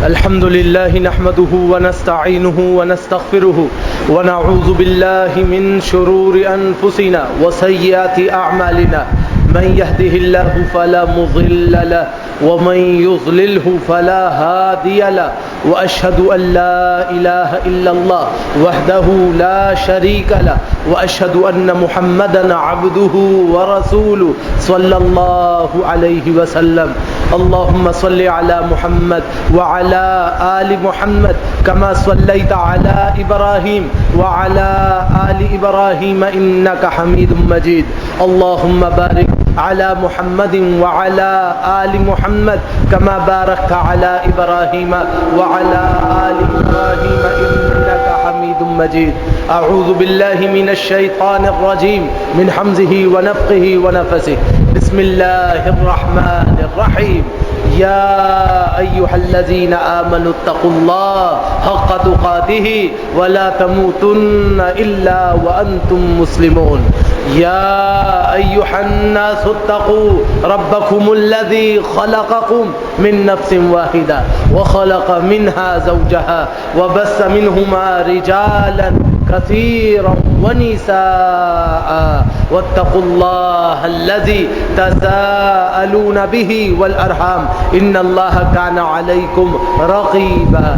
الحمد لله نحمده ونستعينه ونستغفره ونعوذ بالله من شرور أنفسنا وسيئات أعمالنا من يهده الله فلا مضل له ومن يضلله فلا هادي له وأشهد أن لا إله إلا الله وحده لا شريك له وأشهد أن محمدا عبده ورسوله صلى الله عليه وسلم. اللهم صل على محمد وعلى آل محمد كما صليت على إبراهيم وعلى آل إبراهيم إنك حميد مجيد. اللهم بارك على محمد وعلى آل محمد كما باركت على إبراهيم وعلى آل إبراهيم إنك حميد مجيد. أعوذ بالله من الشيطان الرجيم من حمزه ونفخه ونفسه. بسم الله الرحمن الرحيم. يا أيها الذين آمنوا اتقوا الله حق تقاته ولا تموتن إلا وأنتم مسلمون. يا أيها الناس اتقوا ربكم الذي خلقكم من نفس واحدة وخلق منها زوجها وبث منهما رجالا كثيرا ونساء واتقوا الله الذي تساءلون به والأرحام إن الله كان عليكم رقيبا.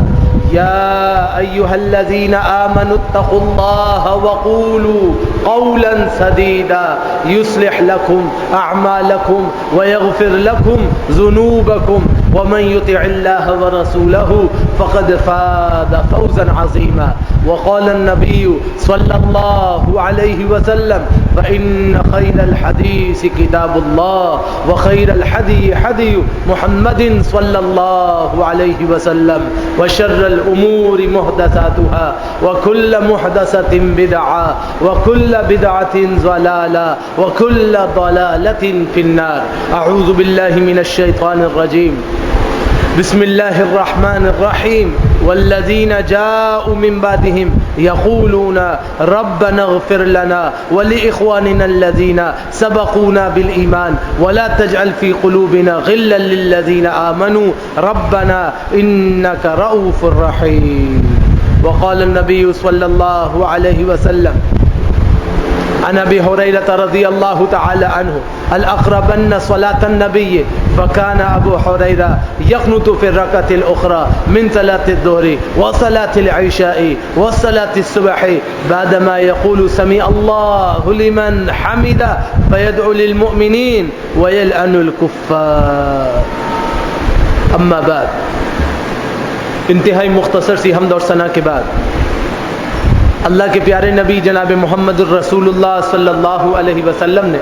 يا أيها الذين آمنوا اتقوا الله وقولوا قولا سديدا يصلح لكم أعمالكم ويغفر لكم ذنوبكم ومن يطع الله ورسوله فقد فاز فوزا عظيما. وقال النبي صلى الله عليه وسلم فإن خير الحديث كتاب الله وخير الحدي حدي محمد صلى الله عليه وسلم وشر الأمور محدثاتها وكل محدثة بدعة وكل بدعة ضلالة وكل ضلالة في النار. أعوذ بالله من الشيطان الرجيم. بسم الله الرحمن الرحيم. والذين جاءوا من بعدهم يقولون ربنا اغفر لنا ولإخواننا الذين سبقونا بالإيمان ولا تجعل في قلوبنا غلا للذين آمنوا ربنا إنك رؤوف رحيم. وقال النبي صلى الله عليه وسلم عن أبي هريرة رضي الله تعالى عنه الأقربن صلاة النبي فكان أبو هريرة يقنت في الركعة الأخرى من صلاة الظهر وصلاة العشاء وصلاة الصبح بعدما يقول سمع الله لمن حمده فيدعو للمؤمنين ويلعن الكفار. أما بعد، انتہائی مختصر سی حمد اور ثنا کے بعد اللہ کے پیارے نبی جناب محمد الرسول اللہ صلی اللہ علیہ وسلم نے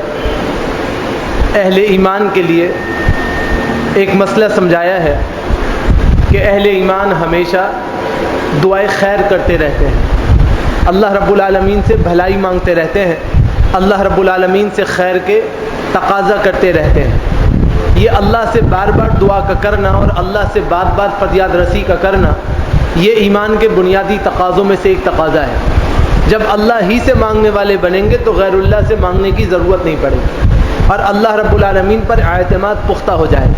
اہل ایمان کے لیے ایک مسئلہ سمجھایا ہے کہ اہل ایمان ہمیشہ دعائے خیر کرتے رہتے ہیں، اللہ رب العالمین سے بھلائی مانگتے رہتے ہیں، اللہ رب العالمین سے خیر کے تقاضا کرتے رہتے ہیں. یہ اللہ سے بار بار دعا کا کرنا اور اللہ سے بار بار فریاد رسی کا کرنا یہ ایمان کے بنیادی تقاضوں میں سے ایک تقاضا ہے. جب اللہ ہی سے مانگنے والے بنیں گے تو غیر اللہ سے مانگنے کی ضرورت نہیں پڑے گی اور اللہ رب العالمین پر اعتماد پختہ ہو جائے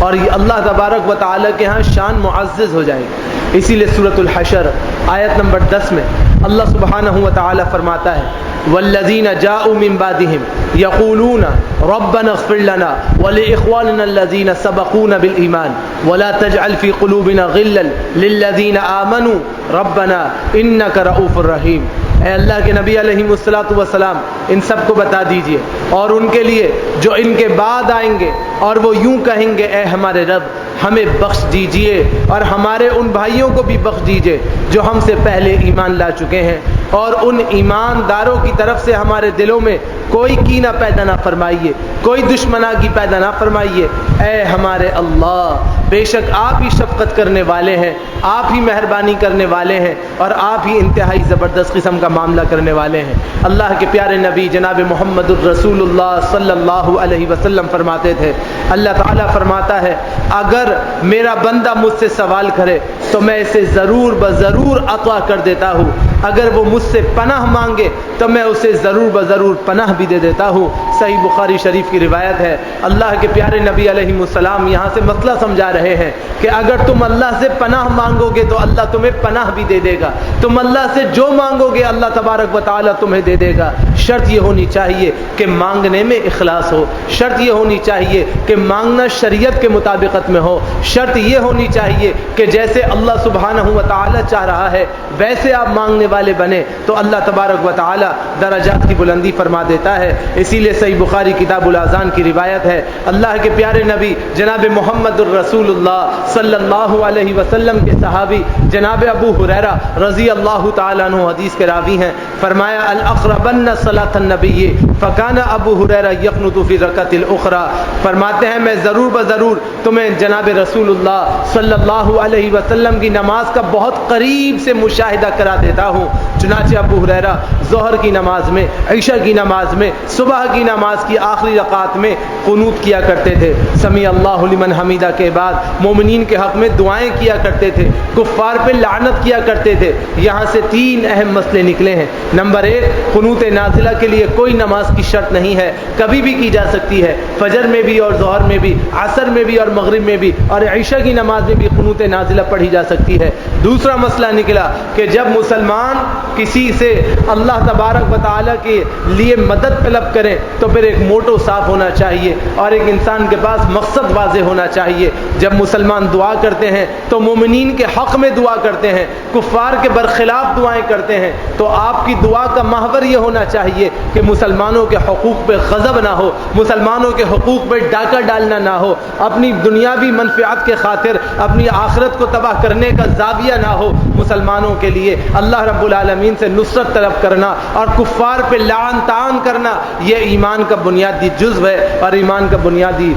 اور یہ اللہ تبارک و تعالیٰ کے ہاں شان معزز ہو جائے گی. اسی لیے سورۃ الحشر آیت نمبر 10 میں اللہ سبحانہ و تعالیٰ فرماتا ہے والذین جاءوا من بعدهم یقولون ربنا اغفر لنا ولإخواننا الذین سبقونا بالایمان ولا تجعل في قلوبنا غلا للذین آمنوا ربنا انک رؤوف رحیم. اے اللہ کے نبی علیہ الصلوۃ والسلام ان سب کو بتا دیجئے اور ان کے لیے جو ان کے بعد آئیں گے اور وہ یوں کہیں گے اے ہمارے رب ہمیں بخش دیجئے اور ہمارے ان بھائیوں کو بھی بخش دیجئے جو ہم سے پہلے ایمان لا چکے ہیں اور ان ایمانداروں کی طرف سے ہمارے دلوں میں کوئی کینہ پیدا نہ فرمائیے، کوئی دشمناگی پیدا نہ فرمائیے. اے ہمارے اللہ بے شک آپ ہی شفقت کرنے والے ہیں، آپ ہی مہربانی کرنے والے ہیں اور آپ ہی انتہائی زبردست قسم کا معاملہ کرنے والے ہیں. اللہ کے پیارے نبی جناب محمد الرسول اللہ صلی اللہ علیہ وسلم فرماتے تھے، اللہ تعالیٰ فرماتا ہے اگر میرا بندہ مجھ سے سوال کرے تو میں اسے ضرور بضرور عطا کر دیتا ہوں اگر وہ مجھ سے پناہ مانگے تو میں اسے ضرور بضرور پناہ بھی دے دیتا ہوں۔ صحیح بخاری شریف کی روایت ہے۔ اللہ کے پیارے نبی علیہ السلام یہاں سے مسئلہ سمجھا رہے ہیں کہ اگر تم اللہ سے پناہ مانگو گے تو اللہ تمہیں پناہ بھی دے دے گا، تم اللہ سے جو مانگو گے اللہ تبارک و تعالیٰ تمہیں دے دے گا۔ شرط یہ ہونی چاہیے کہ مانگنے میں اخلاص ہو، شرط یہ ہونی چاہیے کہ مانگنا شریعت کے مطابقت میں ہو، شرط یہ ہونی چاہیے کہ جیسے اللہ سبحانہ و تعالیٰ چاہ رہا ہے ویسے آپ مانگنے والے بنے تو اللہ تبارک و تعالیٰ درجات کی بلندی فرما دیتا ہے۔ اسی لیے صحیح بخاری کتاب الاذان کی روایت ہے، اللہ کے پیارے نبی جناب محمد الرسول اللہ صلی اللہ علیہ وسلم کے صحابی جناب ابو ہریرہ رضی اللہ تعالیٰ عنہ حدیث کے راوی ہیں، فرمایا الاقربن صلاۃ النبی فکان ابو ہریرہ یقنط فی رکعۃ الاخری، فرماتے ہیں میں ضرور بضرور تمہیں جناب رسول اللہ صلی اللہ علیہ وسلم کی نماز کا بہت قریب سے مشاہدہ کرا دیتا ہوں۔ چنانچہ ابو ہریرہ ظہر کی نماز میں، عشاء کی نماز میں، صبح کی نماز کی آخری رکعت میں قنوت کیا کرتے تھے، سمیع اللہ لمن حمیدہ کے بعد مومنین کے حق میں دعائیں کیا کرتے تھے، کفار پہ لعنت کیا کرتے تھے۔ یہاں سے تین اہم مسئلے نکلے ہیں۔ نمبر ایک، قنوت نازلہ کے لیے کوئی نماز کی شرط نہیں ہے، کبھی بھی کی جا سکتی ہے، فجر میں بھی اور ظہر میں بھی، عصر میں بھی اور مغرب میں بھی، اور عشاء کی نماز میں بھی قنوت نازلہ پڑھی جا سکتی ہے۔ دوسرا مسئلہ نکلا کہ جب مسلمان کسی سے اللہ تبارک و تعالیٰ کے لیے مدد طلب کریں تو پھر ایک موٹو صاف ہونا چاہیے اور ایک انسان کے پاس مقصد واضح ہونا چاہیے۔ جب مسلمان دعا کرتے ہیں تو مومنین کے حق میں دعا کرتے ہیں، کفار کے برخلاف دعائیں کرتے ہیں، تو آپ کی دعا کا محور یہ ہونا چاہیے کہ مسلمانوں کے حقوق پہ غضب نہ ہو، مسلمانوں کے حقوق پہ ڈاکہ ڈالنا نہ ہو، اپنی دنیاوی منفعت کے خاطر اپنی آخرت کو تباہ کرنے کا زاویہ نہ ہو۔ مسلمانوں کے لیے اللہ رب العالمین سے نصرت طلب کرنا اور کفار پہ لعن طعن کرنا یہ ایمان کا بنیادی جزو ہے اور ایمان کا بنیادی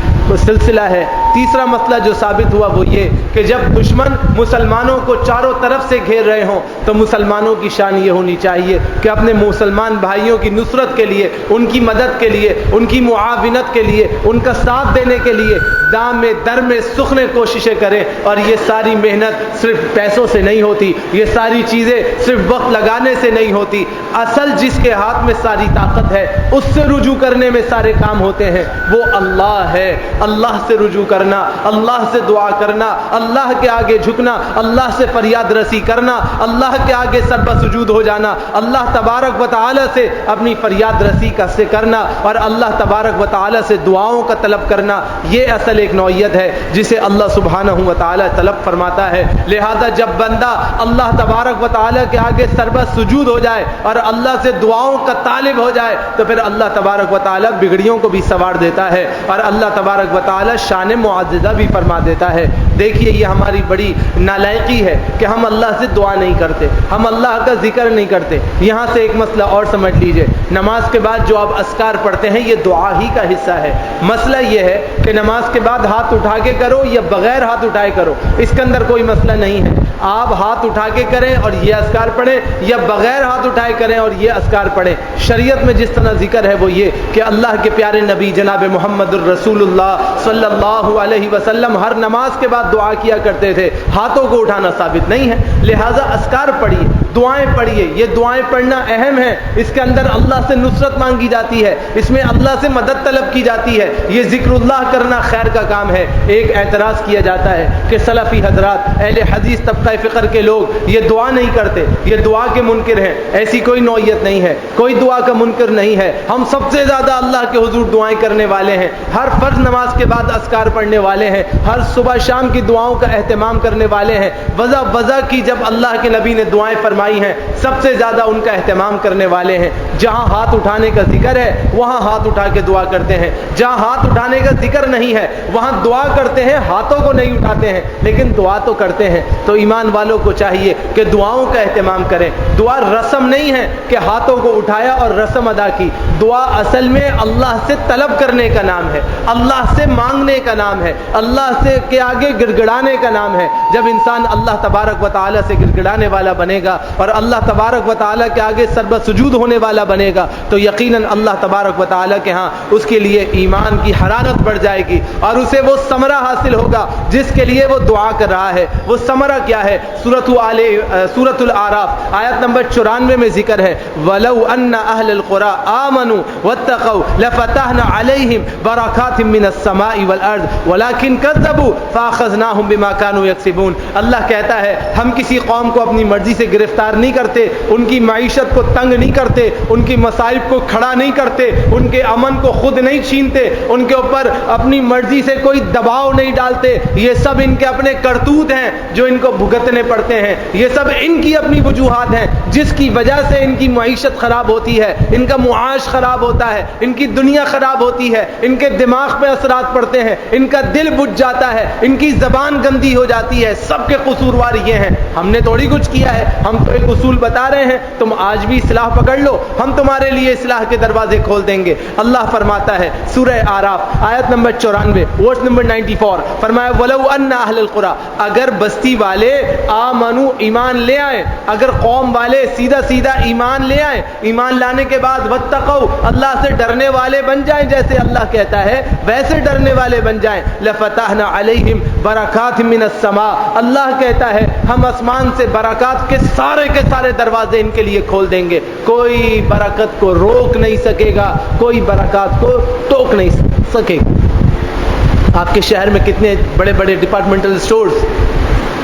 سلسلہ ہے۔ تیسرا مسئلہ جو ثابت ہوا وہ یہ کہ جب دشمن مسلمانوں کو چاروں طرف سے گھیر رہے ہوں تو مسلمانوں کی شان یہ ہونی چاہیے کہ اپنے مسلمان بھائیوں کی نصرت کے لیے، ان کی مدد کے لیے، ان کی معاونت کے لیے، ان کا ساتھ دینے کے لیے دام میں در میں سخنے کوششیں کریں۔ اور یہ ساری محنت صرف پیسوں سے نہیں ہوتی، یہ ساری چیزیں صرف وقت لگانے سے نہیں ہوتی، اصل جس کے ہاتھ میں ساری طاقت ہے اس سے رجوع کرنے میں سارے کام ہوتے ہیں، وہ اللہ ہے۔ اللہ سے رجوع کرنا، اللہ سے دعا کرنا، اللہ کے آگے جھکنا، اللہ سے فریاد رسی کرنا، اللہ کے آگے سر بسجود ہو جانا، اللہ تبارک و تعالی سے اپنی فریاد رسی کا سے کرنا اور اللہ تبارک و تعالی سے دعاؤں کا طلب کرنا، یہ اصل ایک نوعیت ہے جسے اللہ سبحانہ و تعالی طلب فرماتا ہے۔ لہذا جب بندہ اللہ تبارک و تعالی کے آگے سربت سجود ہو جائے اور اللہ سے دعاؤں کا طالب ہو جائے تو پھر اللہ تبارک و تعالی بگڑیوں کو بھی سنوار دیتا ہے اور اللہ تبارک و تعالی شان معززہ بھی فرما دیتا ہے۔ دیکھیے یہ ہماری بڑی نالائقی ہے کہ ہم اللہ سے دعا نہیں کرتے، ہم اللہ کا ذکر نہیں کرتے۔ یہاں سے ایک مسئلہ اور سمجھ لیجئے، نماز کے بعد جو آپ اذکار پڑھتے ہیں یہ دعا ہی کا حصہ ہے۔ مسئلہ یہ ہے کہ نماز کے بعد ہاتھ اٹھا کے کرو یا بغیر ہاتھ اٹھائے کرو، اس کے اندر کوئی مسئلہ نہیں ہے۔ آپ ہاتھ اٹھا کے کریں اور یہ اذکار پڑھیں یا بغیر ہاتھ اٹھائے کریں اور یہ اذکار پڑھیں، شریعت میں جس طرح ذکر ہے وہ یہ کہ اللہ کے پیارے نبی جناب محمد الرسول اللہ صلی اللہ علیہ وسلم ہر نماز کے بعد دعا کیا کرتے تھے، ہاتھوں کو اٹھانا ثابت نہیں ہے۔ لہٰذا اذکار پڑھیے، دعائیں پڑھیے، یہ دعائیں پڑھنا اہم ہے، اس کے اندر اللہ سے نصرت مانگی جاتی ہے، اس میں اللہ سے مدد طلب کی جاتی ہے، یہ ذکر اللہ کرنا خیر کا کام ہے۔ ایک اعتراض کیا جاتا ہے کہ سلفی حضرات، اہل حدیث طبقہ فقر کے لوگ یہ دعا نہیں کرتے، یہ دعا کے منکر ہیں۔ ایسی کوئی نوعیت نہیں ہے، کوئی دعا کا منکر نہیں ہے، ہم سب سے زیادہ اللہ کے حضور دعائیں کرنے والے ہیں، ہر فرض نماز کے بعد اذکار پڑھنے والے ہیں، ہر صبح شام کی دعاؤں کا اہتمام کرنے والے ہیں۔ وضع کی جب اللہ کے نبی نے دعائیں فرمائی ہیں سب سے زیادہ ان کا اہتمام کرنے والے ہیں۔ جہاں ہاتھ اٹھانے کا ذکر ہے وہاں ہاتھ اٹھا کے دعا کرتے ہیں، جہاں ہاتھ اٹھانے کا ذکر نہیں ہے وہاں دعا کرتے ہیں، ہاتھوں کو نہیں اٹھاتے ہیں لیکن دعا تو کرتے ہیں۔ تو ایمان والوں کو چاہیے کہ دعاؤں کا اہتمام کریں۔ دعا رسم نہیں ہے کہ ہاتھوں کو اٹھایا اور رسم ادا کی، دعا اصل میں اللہ سے طلب کرنے کا نام ہے، اللہ سے مانگنے کا نام ہے، اللہ سے کے آگے گڑگڑانے کا نام ہے۔ جب انسان اللہ تبارک و تعالی سے گڑگڑانے والا بنے گا اور اللہ تبارک و تعالیٰ کے آگے سربہ سجود ہونے والا بنے گا تو یقیناً اللہ تبارک و تعالیٰ کے ہاں اس کے لیے ایمان کی حرارت بڑھ جائے گی اور اسے وہ ثمرہ حاصل ہوگا جس کے لیے وہ دعا کر رہا ہے. وہ ثمرہ کیا ہے؟ سورۃ الاعراف آیت نمبر 94 میں ذکر ہے وَلَوْ أَنَّ أَهْلَ الْقُرَىٰ آمَنُوا وَاتَّقَوْا لَفَتَحْنَا عَلَيْهِمْ بَرَكَاتٍ مِّنَ السَّمَاءِ وَالْأَرْضِ وَلَٰكِن كَذَّبُوا فَأَخَذْنَاهُمْ بِمَا كَانُوا يَكْسِبُونَ. اللہ کہتا ہے ہم کسی قوم کو اپنی مرضی سے گرفتار نہیں کرتے، ان کی معیشت کو تنگ نہیں کرتے، ان کی مصائب کو کھڑا نہیں کرتے، ان کے امن کو خود نہیں چھینتے، ان کے اوپر اپنی مرضی سے کوئی دباؤ نہیں ڈالتے. یہ سب ان کے اپنے کرتوت ہیں جو ان کو بھگتنے پڑتے ہیں. یہ سب ان کی اپنی وجوہات ہیں جس کی وجہ سے ان کی معیشت خراب ہوتی ہے، ان کا معاش خراب ہوتا ہے، ان کی دنیا خراب ہوتی ہے، ان کے دماغ پہ اثرات پڑتے ہیں، ان کا دل بجھ جاتا ہے، ان کی زبان گندی ہو جاتی ہے. سب کے قصوروار یہ ہیں. ہم نے تھوڑی کچھ کیا ہے، ہم تو ایک اصول بتا رہے ہیں، تم آج بھی اصلاح پکڑ لو، ہم تمہارے لیے اصلاح کے دروازے کھول دیں گے. اللہ فرماتا ہے سورہ اعراف آیت نمبر 94 ورس نمبر 94 فرمایا وَلَوْ أَنَّ أَهْلَ الْقُرَىٰ، اگر بستی والے آمنو ایمان لے آئیں، اگر قوم والے سیدھا سیدھا ایمان لے آئیں، ایمان لانے کے بعد وَاتَّقَوْا اللہ سے ڈرنے والے بن جائیں، جیسے اللہ کہتا ہے ویسے ڈرنے والے بن جائیں، لَفَتَحْنَا عَلَيْهِمْ بَرَكَاتٍ مِّنَ السَّمَاءِ اللہ کہتا ہے ہم آسمان سے برکات کے سارے دروازے ان کے لیے کھول دیں گے. کوئی برکت کو روک نہیں سکے گا، کوئی برکات کو ٹوک نہیں سکے گا. آپ کے شہر میں کتنے بڑے بڑے departmental stores,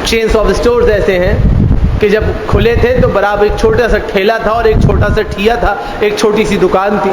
chains of stores ایسے ہیں کہ جب کھلے تھے تو برابر ایک چھوٹا سا ٹھیلا تھا اور ایک چھوٹا سا ٹھیا تھا، ایک چھوٹی سی دکان تھی.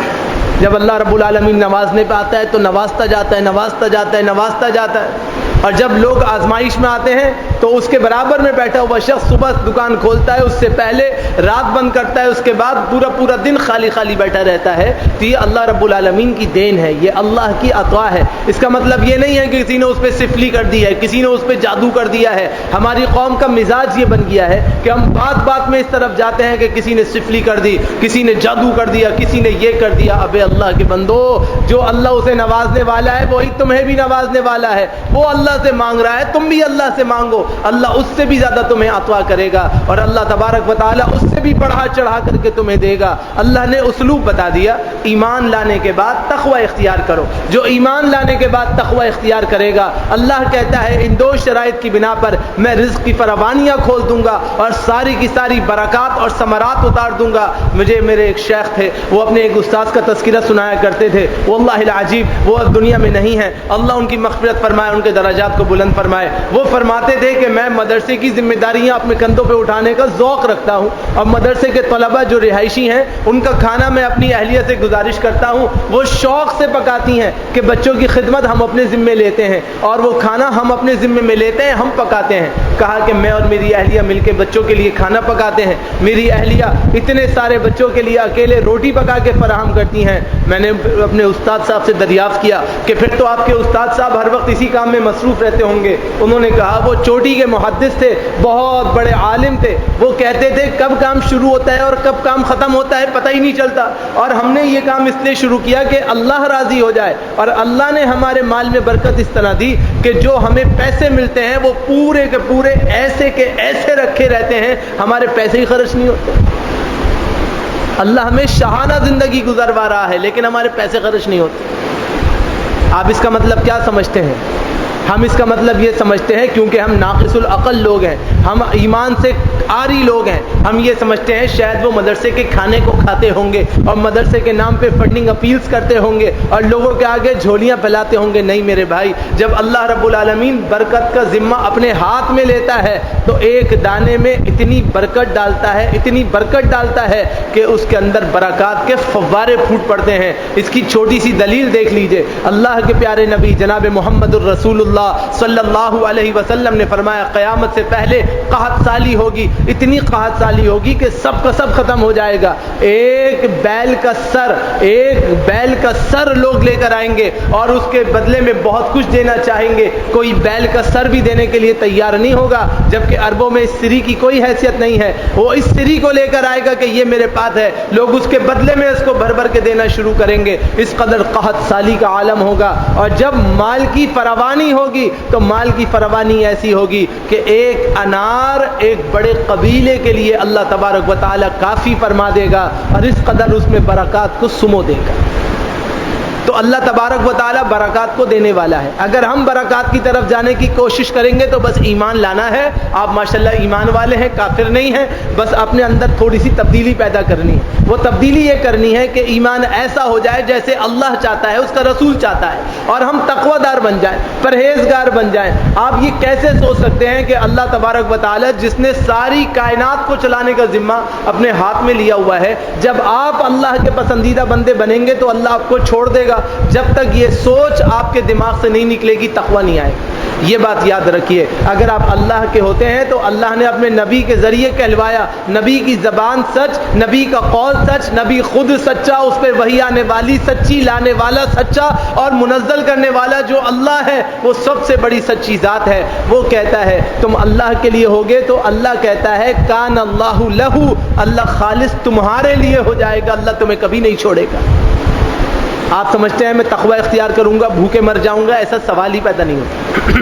جب اللہ رب العالمین نوازنے پہ آتا ہے تو نوازتا جاتا ہے، نوازتا جاتا ہے، نوازتا جاتا ہے. اور جب لوگ آزمائش میں آتے ہیں تو اس کے برابر میں بیٹھا ہوا شخص صبح دکان کھولتا ہے، اس سے پہلے رات بند کرتا ہے، اس کے بعد پورا دن خالی بیٹھا رہتا ہے. تو یہ اللہ رب العالمین کی دین ہے، یہ اللہ کی عطا ہے. اس کا مطلب یہ نہیں ہے کہ کسی نے اس پہ سفلی کر دی ہے، کسی نے اس پہ جادو کر دیا ہے. ہماری قوم کا مزاج یہ بن گیا ہے کہ ہم بات میں اس طرف جاتے ہیں کہ کسی نے سفلی کر دی، کسی نے جادو کر دیا، کسی نے یہ کر دیا. ابے اللہ کے بندو، جو اللہ اسے نوازنے والا ہے وہی تمہیں بھی نوازنے والا ہے. وہ اللہ سے مانگ رہا ہے، تم بھی اللہ سے مانگو، اللہ اس سے بھی زیادہ تمہیں عطا کرے گا اور اللہ تبارک و تعالی اس سے بھی بڑھا چڑھا کر کے تمہیں دے گا. اللہ نے اسلوب بتا دیا، ایمان لانے کے بعد تقوی اختیار کرو. جو ایمان لانے کے بعد تقوی اختیار کرے گا، اللہ کہتا ہے ان 2 شرائط کی بنا پر میں رزق کی فراوانیاں کھول دوں گا اور ساری کی ساری برکات اور ثمرات اتار دوں گا. مجھے میرے ایک شیخ تھے، وہ اپنے ایک استاد کا تذکرہ سنایا کرتے تھے. واللہ العجیب، وہ اب دنیا میں نہیں ہیں، اللہ ان کی مغفرت فرمائے، ان کے درجات کو بلند فرمائے. وہ فرماتے تھے کہ میں مدرسے کی ذمہ داریاں اپنے کندھوں پہ اٹھانے کا ذوق رکھتا ہوں اور مدرسے کے طلباء جو رہائشی ہیں ان کا کھانا میں اپنی اہلیہ سے گزارش کرتا ہوں، وہ شوق سے پکاتی ہیں کہ بچوں کی خدمت ہم اپنے ذمے لیتے ہیں اور وہ کھانا ہم اپنے ذمے میں لیتے ہیں، ہم پکاتے ہیں. کہا کہ میں اور میری اہلیہ مل کے بچوں کے لیے کھانا پکاتے ہیں. میری اہلیہ اتنے سارے بچوں کے لیے اکیلے روٹی پکا کے فراہم کرتی ہیں. میں نے اپنے استاد صاحب سے دریافت کیا کہ پھر تو آپ کے استاد صاحب ہر وقت اسی کام میں مصروف رہتے ہوں گے. انہوں نے کہا وہ چوٹی کے محدث تھے، بہت بڑے عالم تھے. وہ کہتے تھے کب کام شروع ہوتا ہے اور کب کام ختم ہوتا ہے پتہ ہی نہیں چلتا. اور ہم نے یہ کام اس لیے شروع کیا کہ اللہ راضی ہو جائے. اور اللہ نے ہمارے مال میں برکت اس طرح دی کہ جو ہمیں پیسے ملتے ہیں وہ پورے کے پورے ایسے کے ایسے رکھے رہتے ہیں، ہمارے پیسے ہی خرچ نہیں ہوتے. اللہ ہمیں شاہانہ زندگی گزروا رہا ہے لیکن ہمارے پیسے خرچ نہیں ہوتے. آپ اس کا مطلب کیا سمجھتے ہیں؟ ہم اس کا مطلب یہ سمجھتے ہیں کیونکہ ہم ناقص العقل لوگ ہیں، ہم ایمان سے عاری لوگ ہیں، ہم یہ سمجھتے ہیں شاید وہ مدرسے کے کھانے کو کھاتے ہوں گے اور مدرسے کے نام پہ فنڈنگ اپیلز کرتے ہوں گے اور لوگوں کے آگے جھولیاں پھیلاتے ہوں گے. نہیں میرے بھائی، جب اللہ رب العالمین برکت کا ذمہ اپنے ہاتھ میں لیتا ہے تو ایک دانے میں اتنی برکت ڈالتا ہے، اتنی برکت ڈالتا ہے کہ اس کے اندر برکات کے فوارے پھوٹ پڑتے ہیں. اس کی چھوٹی سی دلیل دیکھ لیجئے. اللہ کے پیارے نبی جناب محمد الرسول اللہ صلی اللہ علیہ وسلم نے فرمایا قیامت سے پہلے قحط سالی ہوگی، اتنی قحط سالی ہوگی کہ سب کا سب ختم ہو جائے گا. ایک بیل کا سر لوگ لے کر آئیں گے اور اس کے بدلے میں بہت کچھ دینا چاہیں گے. کوئی بیل کا سر بھی دینے کے لیے تیار نہیں ہوگا، جبکہ عربوں میں اس سری کی کوئی حیثیت نہیں ہے. وہ اس سری کو لے کر آئے گا کہ یہ میرے پاس ہے، لوگ اس کے بدلے میں اس کو بھر بھر کے دینا شروع کریں گے. اس قدر قحط سالی کا عالم ہوگا. اور جب مال کی فراوانی ہوگی تو مال کی فراوانی ایسی ہوگی کہ ایک انار ایک بڑے قبیلے کے لیے اللہ تبارک و تعالی کافی فرما دے گا اور اس قدر اس میں برکات کو سمو دے گا۔ تو اللہ تبارک و تعالی برکات کو دینے والا ہے۔ اگر ہم برکات کی طرف جانے کی کوشش کریں گے تو بس ایمان لانا ہے۔ آپ ماشاءاللہ ایمان والے ہیں، کافر نہیں ہیں، بس اپنے اندر تھوڑی سی تبدیلی پیدا کرنی ہے۔ وہ تبدیلی یہ کرنی ہے کہ ایمان ایسا ہو جائے جیسے اللہ چاہتا ہے، اس کا رسول چاہتا ہے، اور ہم تقوی دار بن جائیں، پرہیزگار بن جائیں۔ آپ یہ کیسے سوچ سکتے ہیں کہ اللہ تبارک و تعالی جس نے ساری کائنات کو چلانے کا ذمہ اپنے ہاتھ میں لیا ہوا ہے، جب آپ اللہ کے پسندیدہ بندے بنیں گے تو اللہ آپ کو چھوڑ دے گا؟ جب تک یہ سوچ آپ کے دماغ سے نہیں نکلے گی تقوی نہیں آئے گی۔ یہ بات یاد رکھیے، اگر آپ اللہ کے ہوتے ہیں تو اللہ نے اپنے نبی کے ذریعے کہلوایا، نبی کی زبان سچ، نبی کا قول سچ، نبی خود سچا، اس پہ وحی آنے والی سچی، لانے والا سچا، اور منزل کرنے والا جو اللہ ہے وہ سب سے بڑی سچی ذات ہے۔ وہ کہتا ہے تم اللہ کے لیے ہوگے تو اللہ کہتا ہے کان اللہ لہو، اللہ خالص تمہارے لیے ہو جائے گا، اللہ تمہیں کبھی نہیں چھوڑے گا۔ آپ سمجھتے ہیں میں تقوی اختیار کروں گا بھوکے مر جاؤں گا؟ ایسا سوال ہی پیدا نہیں ہوتا۔